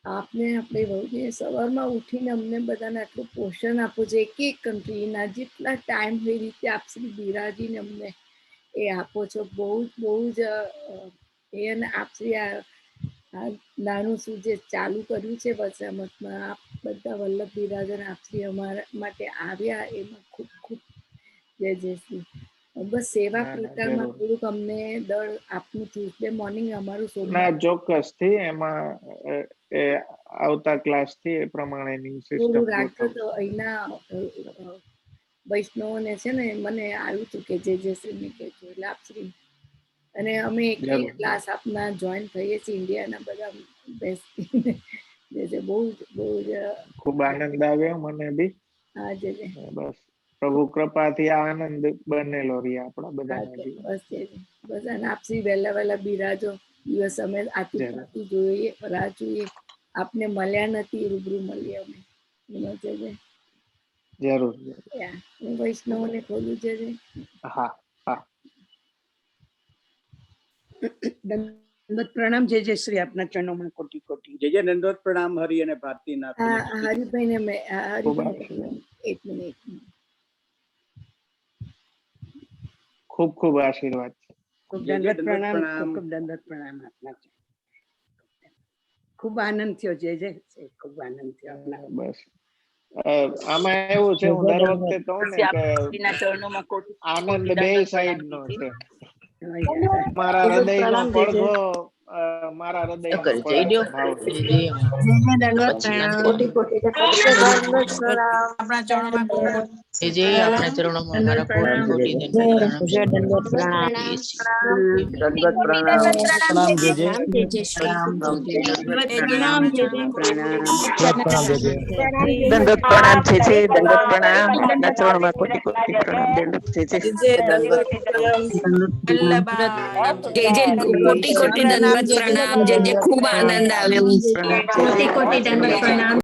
આપને, આપણે બહુજી સવારમાં ઉઠીને અમને બધાને આટલું પોષણ આપવું છે. એક એક કન્ટ્રીના જેટલા ટાઈમ હોય એ રીતે આપશ્રી બિરાજીને અમને એ આપો છો. બહુ જ એ અને આપશ્રી આ નાનું શું જે ચાલુ કર્યું છે વસામતમાં, આપ બધા વલ્લભ બિરાજન આપશ્રી અમારા માટે આવ્યા, એમાં ખૂબ ખૂબ જય જય શ્રી. બસ સેવા પ્રકારમાં થોડુંક અમને દળ આપનું ટ્યુઝડે મોર્નિંગ અમારું સોમવાર ચોક્કસ થી એમાં આવતા ક્લાસ થી એ પ્રમાણેની થોડું રાખજો તો અહીંના વૈષ્ણવોને છે ને મને આવ્યું હતું કે જે શ્રીને કહેજો એટલે આપશ્રી અને અમે એક જરૂર. ક્લાસ આપના જોઈન થઈએ છીએ ઇન્ડિયાના બધા બેસીને જે બહુ બહુ જ ખૂબ આનંદ આવ્યો મને બી. હા જે બસ પ્રભુ કૃપાથી આ આનંદ બનેલો રહે આપણા બધાના જીવન. બસ બસ અને આપસી વહેલા વહેલા બિરાજો દિવસ અમે આતુરતાથી જોઈએ રાહ જોઈએ. આપને મળ્યા નથી રૂબરૂ મળીએ અમે એમાં છે જરૂર. હું વૈષ્ણવને ખોલું છે હા હા. દંડવત પ્રણામ જે શ્રી આપના ચરણોમાં કોટી કોટી જે દંડવત પ્રણામ હરિ અને ભારતીનાથ. હરિભાઈને મેં ખૂબ હરિભાઈ એક મિનિટ ખૂબ ખૂબ આશીર્વાદ છે. ખૂબ જય જય દંડવત દંડવત પ્રણામ પ્રણામ. ખૂબ દંડવત પ્રણામ આપના ખૂબ આનંદ થયો જે ખૂબ આનંદ થયો આપના બસ આમાં એવું છે, હું દર વખતે કહું ને કે આનંદ બે સાઈડ નો છે. મારા હૃદયનો પડઘો મારા હૃદયમાં પડે ભાવ છે. કોટી કોટી આપણા ચરણોમાં આપણા ચરણોમાં અમારા કોટી કોટી દંડવત પ્રણામ કરીએ છીએ. દંડવત પ્રણામ. પ્રણામ જય જય પ્રણામ દંડોત પ્રણામ છે દંડોત પ્રણામ આપના ચરણોમાં કોટી કોટી પ્રણામ દંડોત છે દંડવત કોટી કોટી દંડવત પ્રણામ. ખૂબ આનંદ આવ્યો. પ્રણામ છે કોટી કોટી દંડવત પ્રણામ.